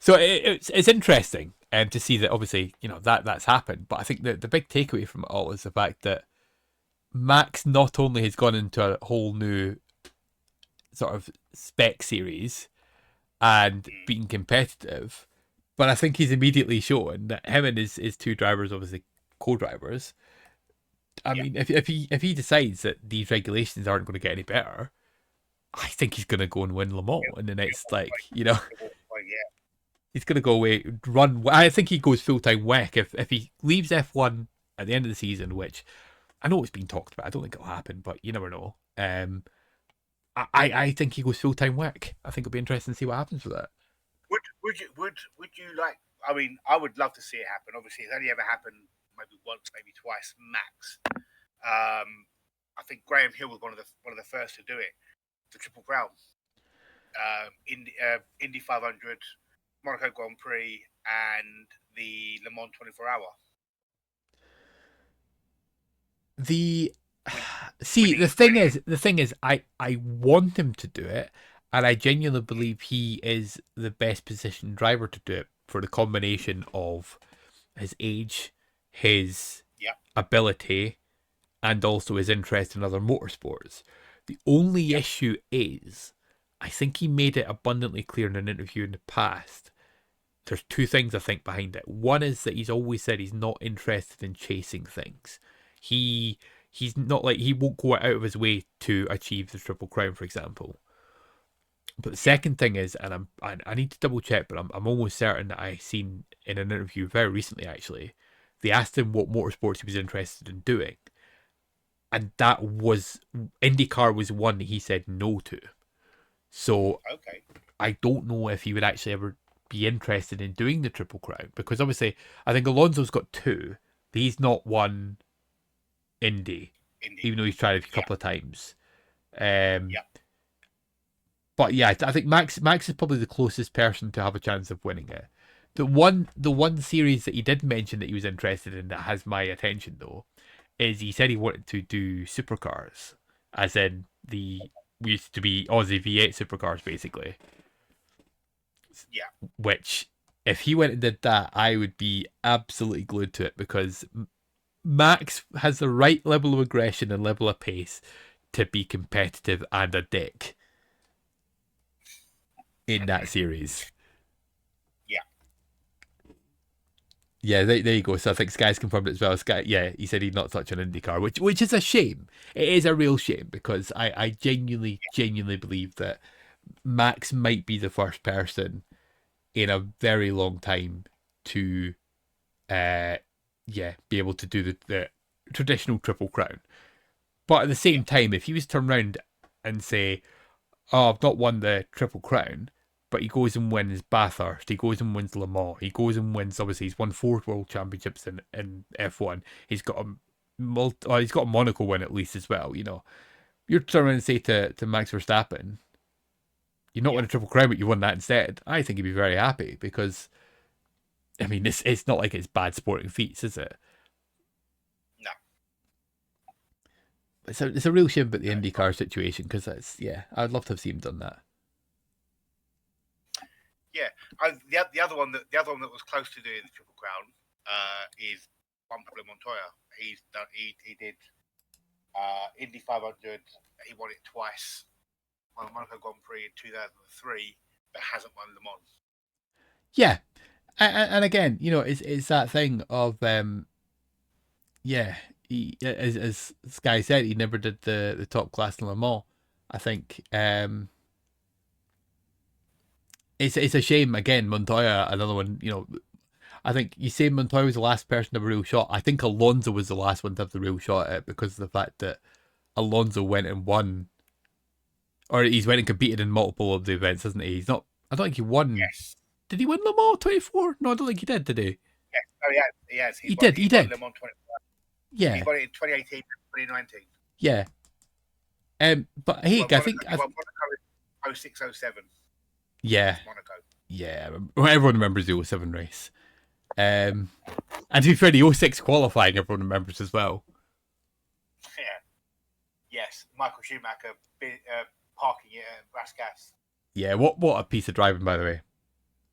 So it's interesting to see that obviously that's happened, but I think the big takeaway from it all is the fact that Max not only has gone into a whole new sort of spec series and being competitive, but I think he's immediately shown that him and his two drivers, obviously co-drivers. I mean, if he decides that these regulations aren't going to get any better, I think he's going to go and win Le Mans in the next he's going to go away, run. I think he goes full-time WEC if he leaves F1 at the end of the season, which I know it's been talked about. I don't think it'll happen, but you never know. I think he goes full-time WEC. I think it'll be interesting to see what happens with that. Would you like? I mean, I would love to see it happen. Obviously, it's only ever happened maybe once, maybe twice max. I think Graham Hill was one of the first to do it. The Triple Crown, Indy 500, Monaco Grand Prix, and the Le Mans 24-hour. The thing is, I want him to do it, and I genuinely believe he is the best positioned driver to do it for the combination of his age, his ability, and also his interest in other motorsports. The only issue is, I think he made it abundantly clear in an interview in the past. There's two things I think behind it. One is that he's always said he's not interested in chasing things. He's not like he won't go out of his way to achieve the Triple Crown, for example. But the second thing is, and I need to double check, but I'm almost certain that I seen in an interview very recently actually, they asked him what motorsports he was interested in doing, and that was IndyCar was one he said no to. So I don't know if he would actually ever be interested in doing the Triple Crown, because obviously I think Alonso's got 2, He's not won Indy, even though he's tried it a couple of times. But yeah, I think Max is probably the closest person to have a chance of winning it. The one series that he did mention that he was interested in that has my attention though is he said he wanted to do supercars, as in we used to be Aussie V8 supercars basically. Yeah. Which, if he went and did that, I would be absolutely glued to it because Max has the right level of aggression and level of pace to be competitive and a dick in that series. Yeah, there you go. So I think Sky's confirmed it as well. Sky, yeah, he said he'd not touch an IndyCar, which is a shame. It is a real shame because I genuinely believe that Max might be the first person in a very long time to, be able to do the traditional Triple Crown. But at the same time, if he was to turn around and say, "Oh, I've not won the Triple Crown," but he goes and wins Bathurst, he goes and wins Le Mans, he goes and wins. Obviously, he's won 4 world championships in F1. He's got he's got a Monaco win at least as well. You know, you're trying to say to Max Verstappen, "You're not won a Triple Crown, but you won that instead." I think he'd be very happy because, I mean, it's not like it's bad sporting feats, is it? No. It's a real shame about the IndyCar situation because I'd love to have seen him done that. Yeah, the other one that was close to doing the Triple Crown is Juan Pablo Montoya. He did Indy 500. He won it twice. Won the Monaco Grand Prix in 2003, but hasn't won Le Mans. Yeah, and again, you know, it's that thing of he, as Sky said, he never did the top class in Le Mans. I think it's a shame. Again, Montoya, another one. You know, I think you say Montoya was the last person to have a real shot. I think Alonso was the last one to have the real shot at it because of the fact that Alonso went and won, or he's went and competed in multiple of the events, hasn't he? He's not. I don't think he won. Yes. Did he win Le Mans 24? No, I don't think he did he? Yes. Oh, yeah. He has. He did. He did. Le Mans 24. Yeah. He won it in 2018, 2019. Yeah. But hey, I think Monaco 0607. Yeah. Monaco. Yeah. Everyone remembers the 07 race. And to be fair, the 06 qualifying, everyone remembers as well. Yeah. Yes. Michael Schumacher parking it at Raskas. Yeah. What a piece of driving, by the way.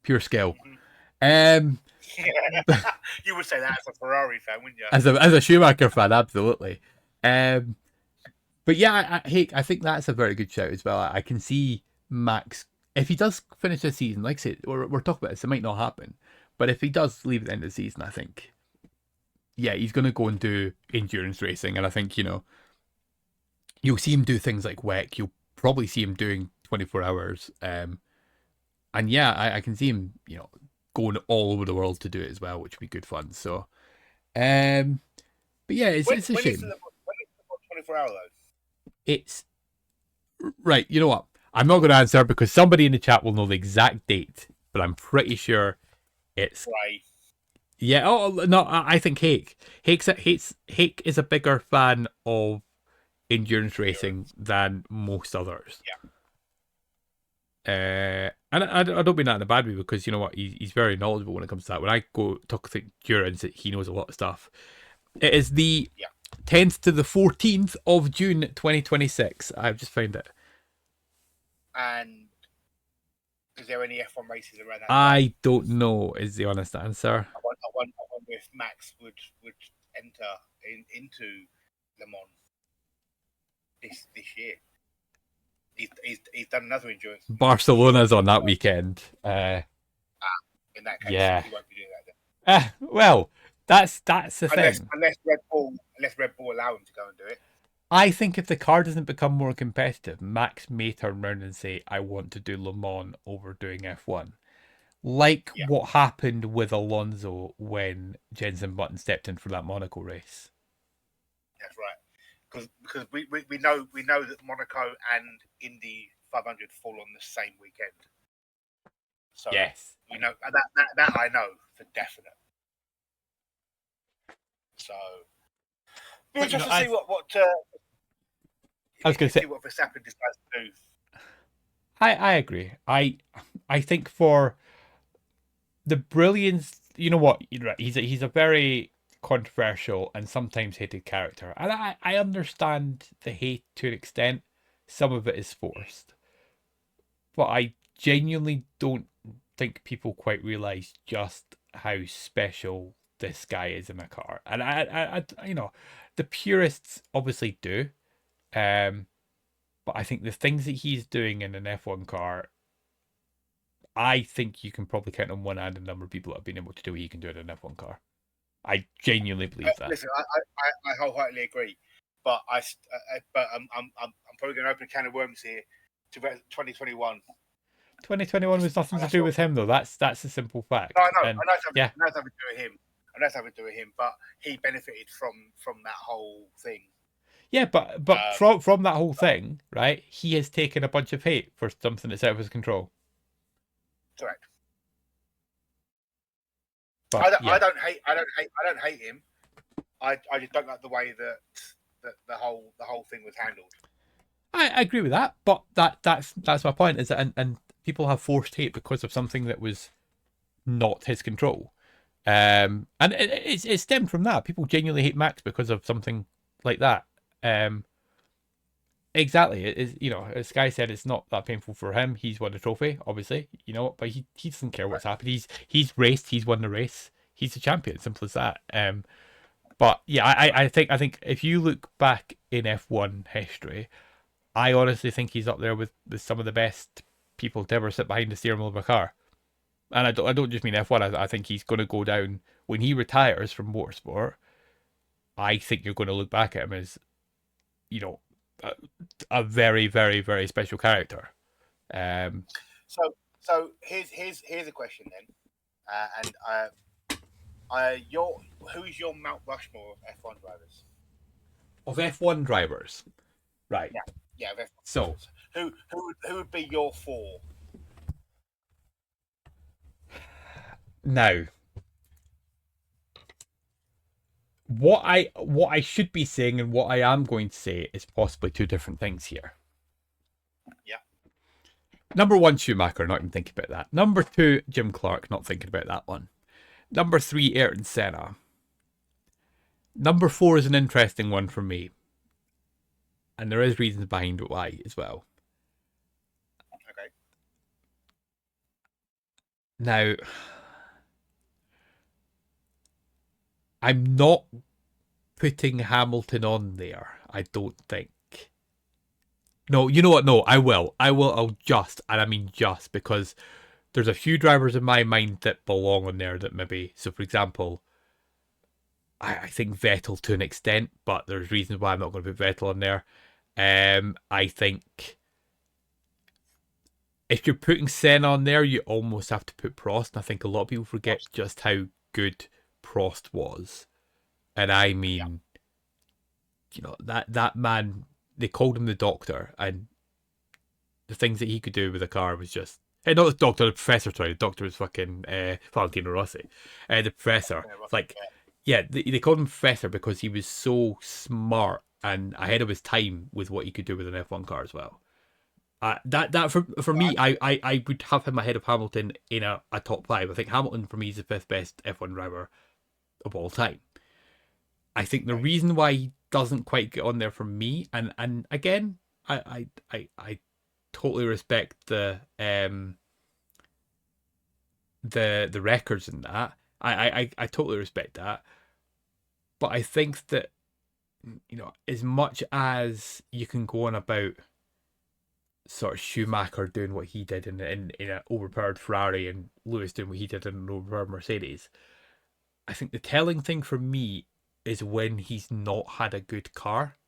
Pure skill. Mm-hmm. You would say that as a Ferrari fan, wouldn't you? As a Schumacher fan, absolutely. But yeah, I think that's a very good shout as well. I can see Max, if he does finish this season, like I said, we're talking about this, it might not happen, but if he does leave at the end of the season, I think, yeah, he's going to go and do endurance racing, and I think, you know, you'll see him do things like WEC, you'll probably see him doing 24 hours, and yeah, I can see him, you know, going all over the world to do it as well, which would be good fun. So, but yeah, it's a shame. When is the 24 hour though? It's right. You know what? I'm not going to answer because somebody in the chat will know the exact date, but I'm pretty sure it's right. Yeah. Oh no, I think Hake is a bigger fan of endurance racing than most others. Yeah. And I don't mean that in a bad way because you know what, he's very knowledgeable when it comes to that. When I go talk to endurance, he knows a lot of stuff. It is the 10th to the 14th of June 2026. I've just found it. And is there any F1 races around that? I don't know, is the honest answer. I wonder if Max would enter into Le Mans this year. He's done another endurance. Barcelona's on that weekend. In that case, yeah. he won't be doing that then. Well, that's the thing. Unless Red Bull allow him to go and do it. I think if the car doesn't become more competitive, Max may turn around and say, "I want to do Le Mans over doing F1." Like what happened with Alonso when Jenson Button stepped in for that Monaco race. That's right. Because we know that Monaco and Indy 500 fall on the same weekend. So yes, we know that I know for definite. So But, interesting to see what I was going to say, see what Verstappen decides to do. I agree. I think for the brilliance, you know what? He's a very controversial and sometimes hated character, and I understand the hate to an extent. Some of it is forced, but I genuinely don't think people quite realize just how special this guy is in a car, and the purists obviously do, but I think the things that he's doing in an F1 car, I think you can probably count on one hand the number of people that have been able to do what he can do in an F1 car. I genuinely believe that. Listen, I wholeheartedly agree, but I'm probably going to open a can of worms here to 2021. 2021 was nothing to do with him, though. That's a simple fact. No, I know. And, I know it's yeah. having to do with him. I know it's having to do with him, but he benefited from that whole thing. Yeah, but from that whole thing, right? He has taken a bunch of hate for something that's out of his control. Correct. But, I don't hate him. I just don't like the way that the whole thing was handled. I agree with that, but that's my point. Is that and people have forced hate because of something that was not his control, and it stemmed from that. People genuinely hate Max because of something like that. Exactly. It is, as Sky said, it's not that painful for him. He's won a trophy, obviously, but he doesn't care what's happened. He's raced. He's won the race. He's the champion. Simple as that. But yeah, I think if you look back in F1 history, I honestly think he's up there with some of the best people to ever sit behind the steering wheel of a car. And I don't just mean F1. I think he's going to go down when he retires from motorsport. I think you're going to look back at him as, a very, very, very special character. So here's a question then, who's your Mount Rushmore of F1 drivers? Of F1 drivers, right? Yeah. Of F1 so drivers. Who would be your four? Now, what I should be saying and what I am going to say is possibly two different things here. Yeah. Number one, Schumacher, not even thinking about that. Number two, Jim Clark, not thinking about that one. Number three, Ayrton Senna. Number four is an interesting one for me. And there is reasons behind why as well. Okay. Now, I'm not putting Hamilton on there, I don't think. No, you know what? No, I will. I'll just, and I mean just, because there's a few drivers in my mind that belong on there that maybe, so for example, I think Vettel to an extent, but there's reasons why I'm not going to put Vettel on there. I think if you're putting Senna on there, you almost have to put Prost, and I think a lot of people forget just how good Prost was. And I mean, that man, they called him the Doctor, and the things that he could do with a car was just... not the Doctor, the Professor, sorry. The Doctor was fucking Valentino Rossi. The Professor. They called him Professor because he was so smart and ahead of his time with what he could do with an F1 car as well. That for me, I would have him ahead of Hamilton in a top five. I think Hamilton for me is the fifth best F1 driver of all time. I think the reason why he doesn't quite get on there for me, and again, I totally respect the records in that. I totally respect that. But I think that, as much as you can go on about sort of Schumacher doing what he did in an overpowered Ferrari and Lewis doing what he did in an overpowered Mercedes, I think the telling thing for me is when he's not had a good car.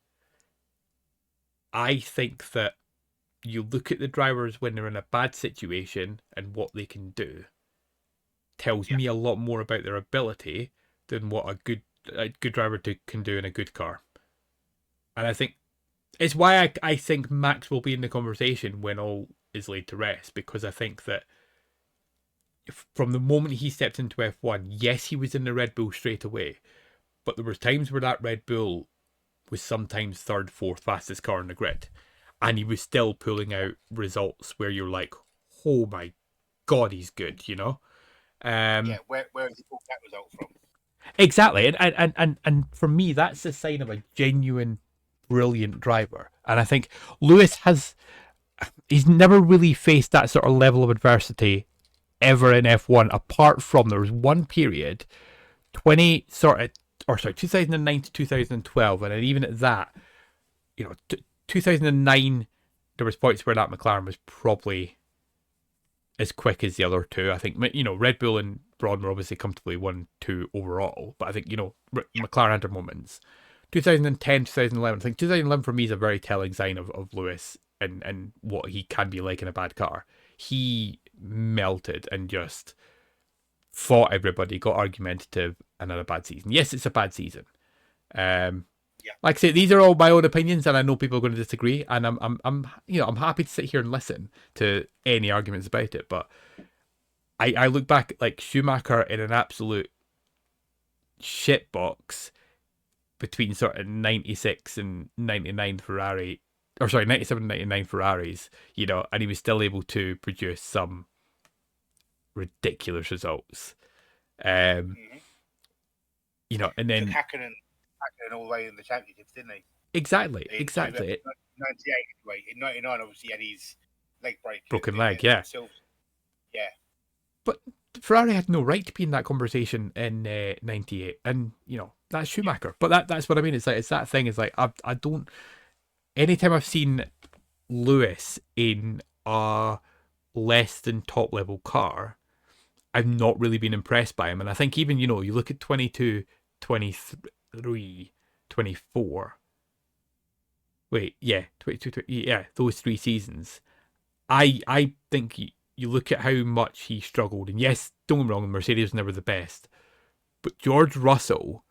I think that you look at the drivers when they're in a bad situation and what they can do tells me a lot more about their ability than what a good driver can do in a good car. And I think it's why I think Max will be in the conversation when all is laid to rest, because I think that from the moment he stepped into F1, yes, he was in the Red Bull straight away, but there was times where that Red Bull was sometimes third, fourth fastest car on the grid, and he was still pulling out results where you're like, oh my god, he's good, you know. Where has he pulled that result from? Exactly, and for me, that's a sign of a genuine, brilliant driver. And I think Lewis he's never really faced that sort of level of adversity ever in F1, apart from there was one period, 2009 to 2012, and even at that, 2009, there was points where that McLaren was probably as quick as the other two. I think, Red Bull and Braun were obviously comfortably 1-2 overall, but I think, McLaren had their moments. 2010, 2011, I think 2011 for me is a very telling sign of Lewis and what he can be like in a bad car. He melted and just fought everybody, got argumentative, and had a bad season. Yes, it's a bad season. Like I say, these are all my own opinions, and I know people are going to disagree, and I'm happy to sit here and listen to any arguments about it. But I look back at like Schumacher in an absolute shitbox between sort of 96 and 99 Ferrari, or sorry, 97 and 99 Ferraris, and he was still able to produce some ridiculous results. And then Hakkinen all the way in the championships, didn't he? Exactly. In 98 anyway. In 99, obviously, he had his leg break. Broken leg, yeah. But Ferrari had no right to be in that conversation in 98, and that's Schumacher. But that's what I mean. It's that thing. It's like I don't. Anytime I've seen Lewis in a less than top level car, I've not really been impressed by him. And I think even you look at 22, 23, 24. Wait, yeah, 22, yeah, those 3 seasons. I think you look at how much he struggled, and yes, don't get me wrong, Mercedes was never the best, but George Russell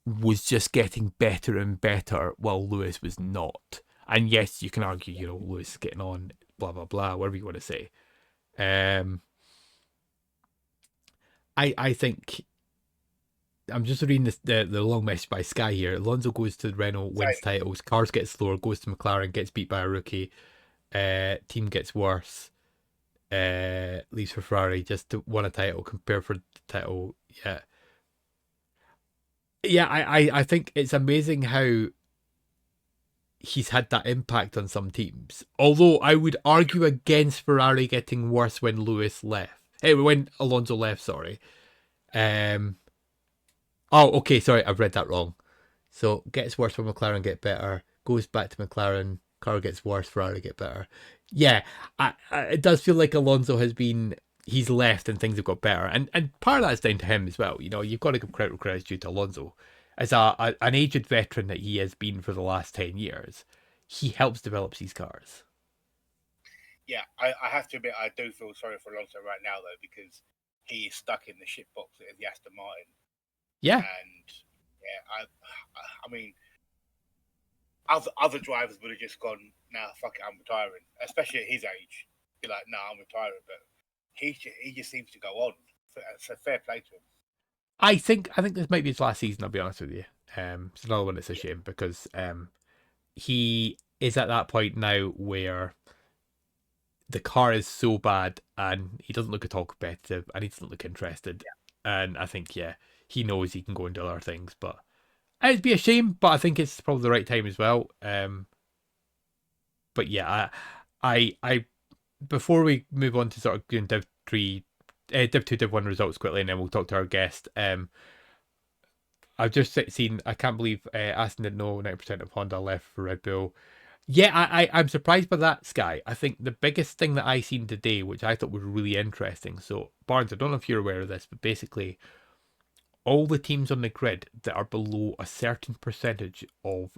was just getting better and better while Lewis was not. And yes, you can argue, Lewis is getting on, blah blah blah, whatever you want to say. I think I'm just reading the long message by Sky here. Alonso goes to Renault, wins titles, cars get slower, goes to McLaren, gets beat by a rookie, team gets worse, leaves for Ferrari just to win a title, compare for the title. I think it's amazing how he's had that impact on some teams. Although I would argue against Ferrari getting worse when Lewis left. When Alonso left, sorry. Oh, okay, sorry, I've read that wrong. So, gets worse when McLaren get better, goes back to McLaren, car gets worse, Ferrari get better. Yeah, it does feel like Alonso he's left and things have got better. And part of that's down to him as well. You've got to give credit where credit's due to Alonso. As an aged veteran that he has been for the last 10 years, he helps develop these cars. Yeah, I have to admit, I do feel sorry for Alonso right now, though, because he is stuck in the shitbox of the Aston Martin. Yeah. And, yeah, I mean, other drivers would have just gone, nah, fuck it, I'm retiring. Especially at his age. Be like, nah, I'm retiring. But he just seems to go on. So fair play to him. I think this might be his last season, I'll be honest with you. It's another one that's a shame because he is at that point now where the car is so bad and he doesn't look at all competitive and he doesn't look interested. Yeah. And I think, he knows he can go and do other things. But it'd be a shame, but I think it's probably the right time as well. But yeah, I before we move on to sort of doing Div 2, Div 1 results quickly, and then we'll talk to our guest. I've just seen, I can't believe Aston didn't know 90% of Honda left for Red Bull. Yeah, I'm surprised by that, Sky. I think the biggest thing that I seen today, which I thought was really interesting. So, Barnes, I don't know if you're aware of this, but basically, all the teams on the grid that are below a certain percentage of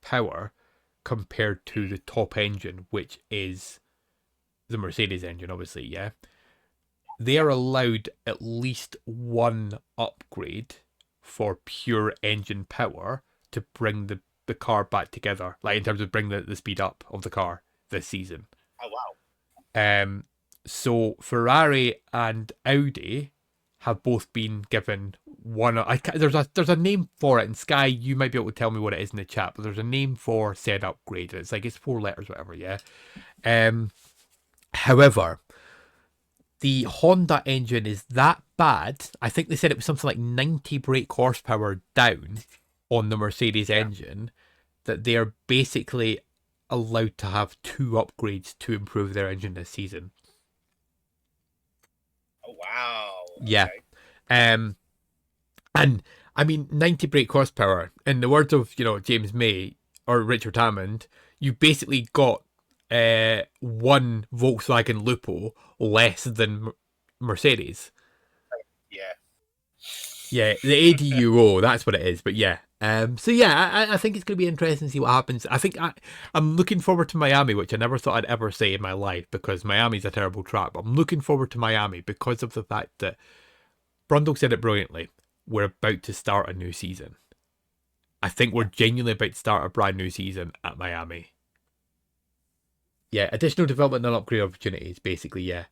power compared to the top engine, which is the Mercedes engine, obviously, yeah, they are allowed at least one upgrade for pure engine power to bring the car back together, like in terms of bring the speed up of the car this season. Oh, wow. So Ferrari and Audi have both been given there's a name for it, and Sky, you might be able to tell me what it is in the chat, but there's a name for said upgrade. It's like it's 4 letters, whatever. Yeah. However, the Honda engine is that bad. I think they said it was something like 90 brake horsepower down on the Mercedes engine, that they are basically allowed to have 2 upgrades to improve their engine this season. Oh wow! Yeah. And I mean, 90 brake horsepower. In the words of James May or Richard Hammond, you basically got one Volkswagen Lupo less than Mercedes. Yeah, the ADUO, that's what it is. But yeah, so yeah, I think it's going to be interesting to see what happens. I think I'm looking forward to Miami, which I never thought I'd ever say in my life, because Miami's a terrible track. But I'm looking forward to Miami because of the fact that Brundle said it brilliantly. We're about to start a new season. I think we're genuinely about to start a brand new season at Miami. Yeah, additional development and upgrade opportunities, basically, yeah.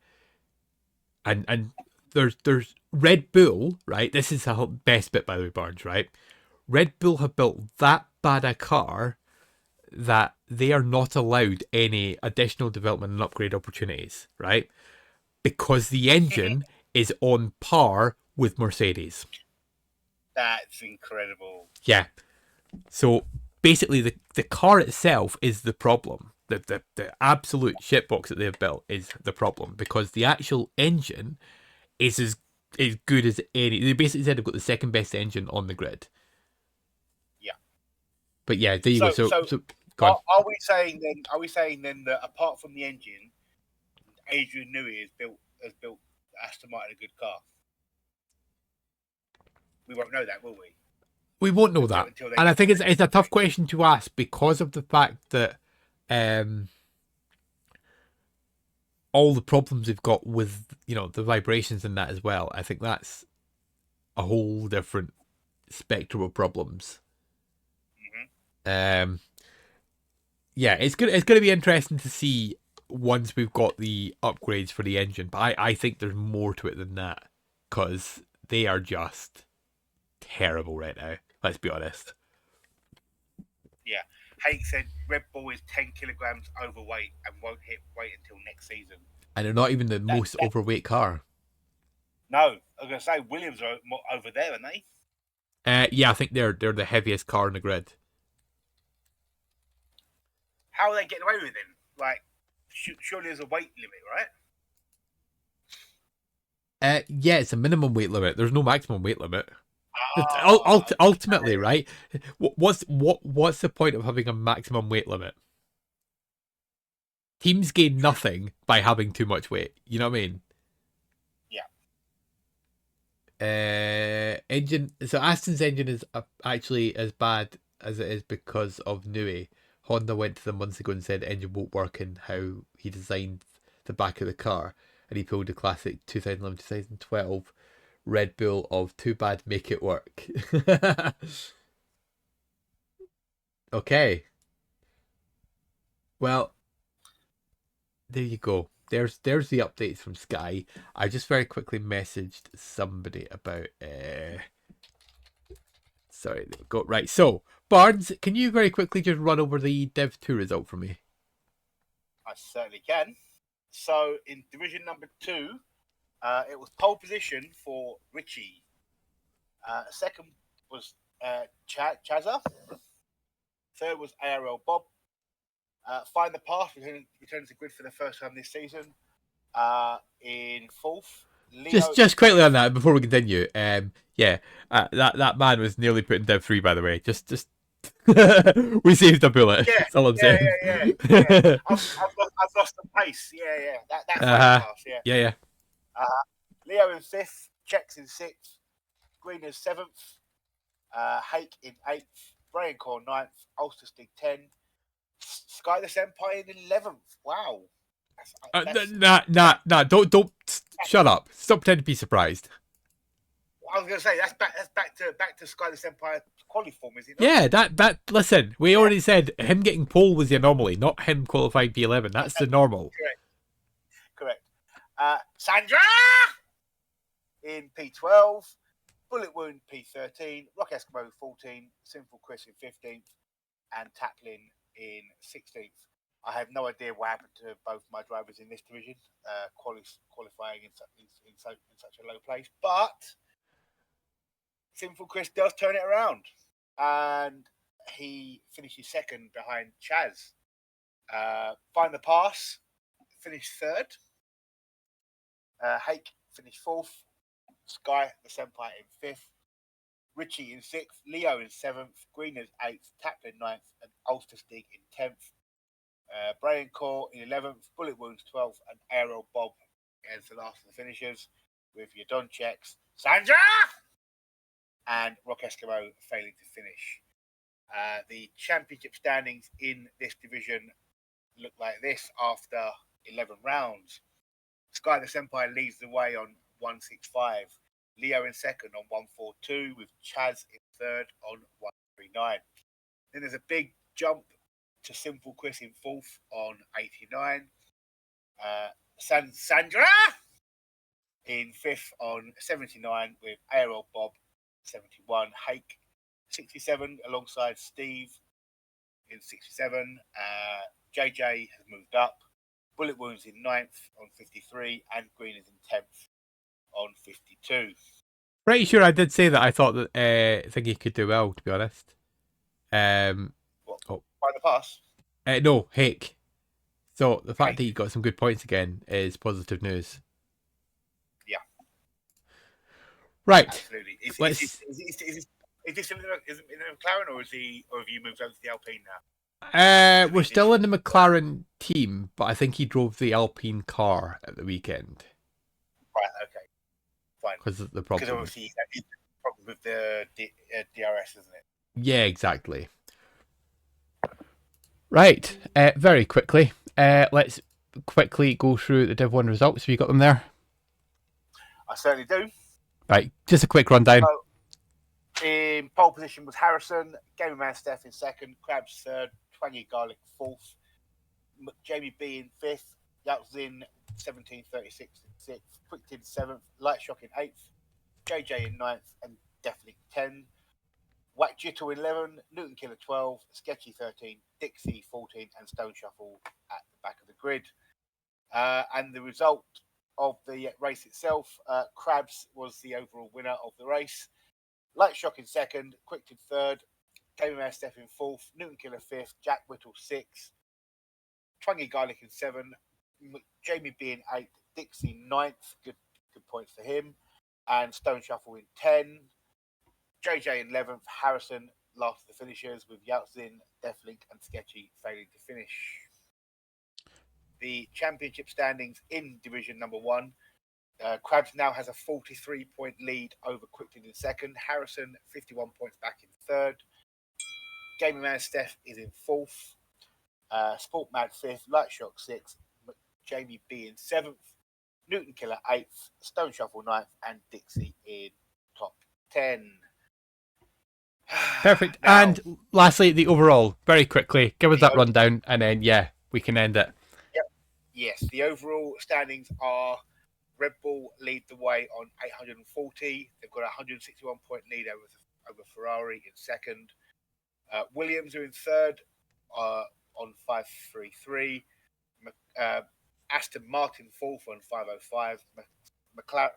And there's Red Bull, right? This is the best bit, by the way, Barnes, right? Red Bull have built that bad a car that they are not allowed any additional development and upgrade opportunities, right? Because the engine is on par with Mercedes. That's incredible. Yeah. So basically the car itself is the problem. The absolute shitbox that they've built is the problem, because the actual engine is as good as any. They basically said they've got the second best engine on the grid. Yeah. But yeah, there you go. So go on. Are we saying then that apart from the engine, Adrian Newey has built Aston Martin a good car? We won't know that, will we? We won't know that. And I think it's a tough question to ask because of the fact that all the problems we've got with the vibrations and that as well. I think that's a whole different spectrum of problems. Yeah, it's going to be interesting to see once we've got the upgrades for the engine. But I think there's more to it than that, because they are just terrible right now. Let's be honest. Yeah. Hake said Red Bull is 10 kilograms overweight and won't hit weight until next season. And they're not even the most overweight car. No, I was going to say Williams are over there, aren't they? Yeah, I think they're the heaviest car in the grid. How are they getting away with it? Like, surely there's a weight limit, right? Yeah, it's a minimum weight limit. There's no maximum weight limit. Ultimately, right? What's the point of having a maximum weight limit? Teams gain nothing by having too much weight. You know what I mean? Yeah. Engine. So Aston's engine is actually as bad as it is because of Newey. Honda went to them months ago and said the engine won't work in how he designed the back of the car, and he pulled a classic 2011-2012 Red Bull of too bad, make it work. Okay. Well, there you go. There's the updates from Sky. I just very quickly messaged somebody about sorry, there we go. Right, so Barnes, can you very quickly just run over the Dev 2 result for me? I certainly can. So in division number 2, it was pole position for Richie. Second was Chazza. Third was ARL Bob. Find the Path returns to grid for the first time this season. In fourth, Leo... Just quickly on that before we continue. That man was nearly put in Dev 3, by the way. Just we saved a bullet. Yeah, that's all I'm saying. Yeah. I've lost the pace. Yeah. That's pass. Yeah. Leo in 5th, Chex in 6th, Green in 7th, Hake in 8th, Brian Core 9th, Ulster Stig 10, Sky the Senpai in 11th. Wow. Nah. Don't shut up. Stop pretending to be surprised. I was going to say that's back to Sky the Senpai quality form, is it not? Yeah, that. Listen, we already said him getting pole was the anomaly, not him qualifying P11. That's the normal. Correct. Sandra in P12, Bullet Wound P13, Rock Eskimo 14, Sinful Chris in 15th, and Taplin in 16th. I have no idea what happened to both my drivers in this division, qualifying in such a low place. But Sinful Chris does turn it around, and he finishes second behind Chaz. Find the Pass finished third. Hake finished fourth. Sky the Senpai in fifth. Richie in sixth. Leo in seventh. Greeners eighth. Taplin ninth, and Ulsterstig in 10th. Brian Core in 11th, Bullet Wounds 12th, and Aero Bob as the last of the finishers, with your Don Checks, Sandra, and Rock Eskimo failing to finish. The championship standings in this division look like this after 11 rounds. Sky the Senpai leads the way on 165. Leo in second on 142, with Chaz in third on 139. Then there's a big jump to Simple Chris in fourth on 89. Sandra in fifth on 79, with ARL Bob 71. Hake 67 alongside Steve in 67. JJ has moved up. Bullet Wounds in 9th on 53, and Green is in 10th on 52. Pretty sure I did say that I thought that I think he could do well, to be honest. By the Pass? No, Hake. So the fact that he got some good points again is positive news. Yeah. Right. Absolutely. Is this in the McLaren, or have you moved over to the Alpine now? We're still in the McLaren team, but I think he drove the Alpine car at the weekend. Right, okay. Fine. Because of the problem. Because obviously he's the problem with the DRS, isn't it? Yeah, exactly. Right, very quickly. Let's quickly go through the Div 1 results. Have you got them there? I certainly do. Right, just a quick rundown. So, in pole position was Harrison, Gaming Man Steph in second, Krabs third, Twangy Garlic fourth, Jamie B in fifth, Yalzin 1736 in sixth, Quicktin seventh, Light Shock in eighth, JJ in ninth, and Definitely 10. Whack Jittle 11, Newton Killer 12, Sketchy 13, Dixie 14, and Stone Shuffle at the back of the grid. And the result of the race itself, Krabs was the overall winner of the race. Light Shock in second, Quickton third, Gaming Man Steph in fourth, Newton Killer fifth, Jack Whittle sixth, Twangy Garlic in seven, Jamie B in eighth, Dixie ninth, good points for him, and Stone Shuffle in 10. JJ in 11th, Harrison last of the finishers, with Yaltzin, Deathlink, and Sketchy failing to finish. The championship standings in Division Number 1. Krabs now has a 43-point lead over Quickton in second. Harrison, 51 points back in third. Gaming Man Steph is in fourth. Sport Mad fifth. Light Shock sixth. Jamie B in seventh. Newton Killer eighth. Stone Shuffle ninth. And Dixie in top 10. Perfect. Now, and lastly, the overall, very quickly, give us that rundown, and then, yeah, we can end it. Yep. Yes, the overall standings are Red Bull lead the way on 840. They've got a 161-point lead over Ferrari in second. Williams are in third on 533. Aston Martin fourth on 505.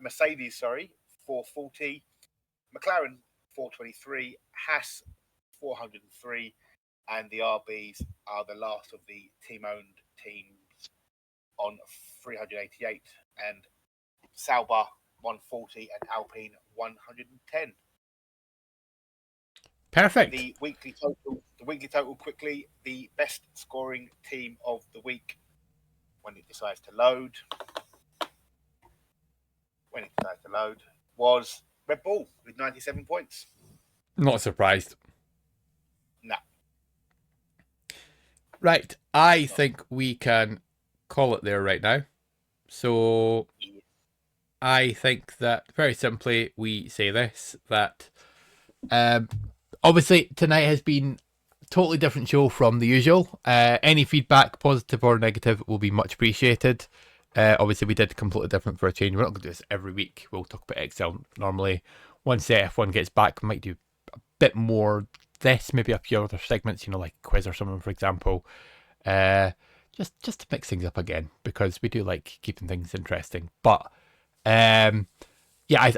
Mercedes, 440. McLaren 423, Haas 403, and the RBs are the last of the team-owned teams on 388, and Sauber 140 and Alpine 110. Perfect. The weekly total quickly, the best scoring team of the week when it decides to load. Was Red Bull with 97 points. Not surprised. No. Right. I think we can call it there right now. So I think that very simply we say this, that obviously tonight has been a totally different show from the usual. Any feedback, positive or negative, will be much appreciated. Obviously we did completely different for a change. We're not going to do this every week. We'll talk about XL normally once the F1 gets back, we might do a bit more this, maybe a few other segments, you know, like quiz or something, for example. Just to mix things up again, because we do like keeping things interesting. But yeah,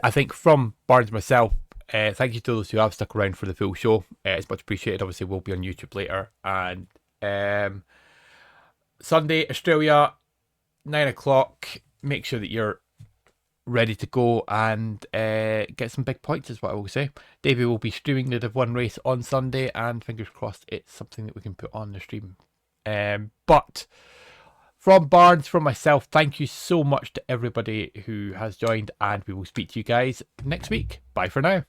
I think from Barnes and myself, thank you to those who have stuck around for the full show. It's much appreciated. Obviously, we'll be on YouTube later. And Sunday, Australia, 9 o'clock. Make sure that you're ready to go and get some big points, is what I will say. Davey will be streaming the Div 1 race on Sunday, and fingers crossed it's something that we can put on the stream. But from Barnes, from myself, thank you so much to everybody who has joined, and we will speak to you guys next week. Bye for now.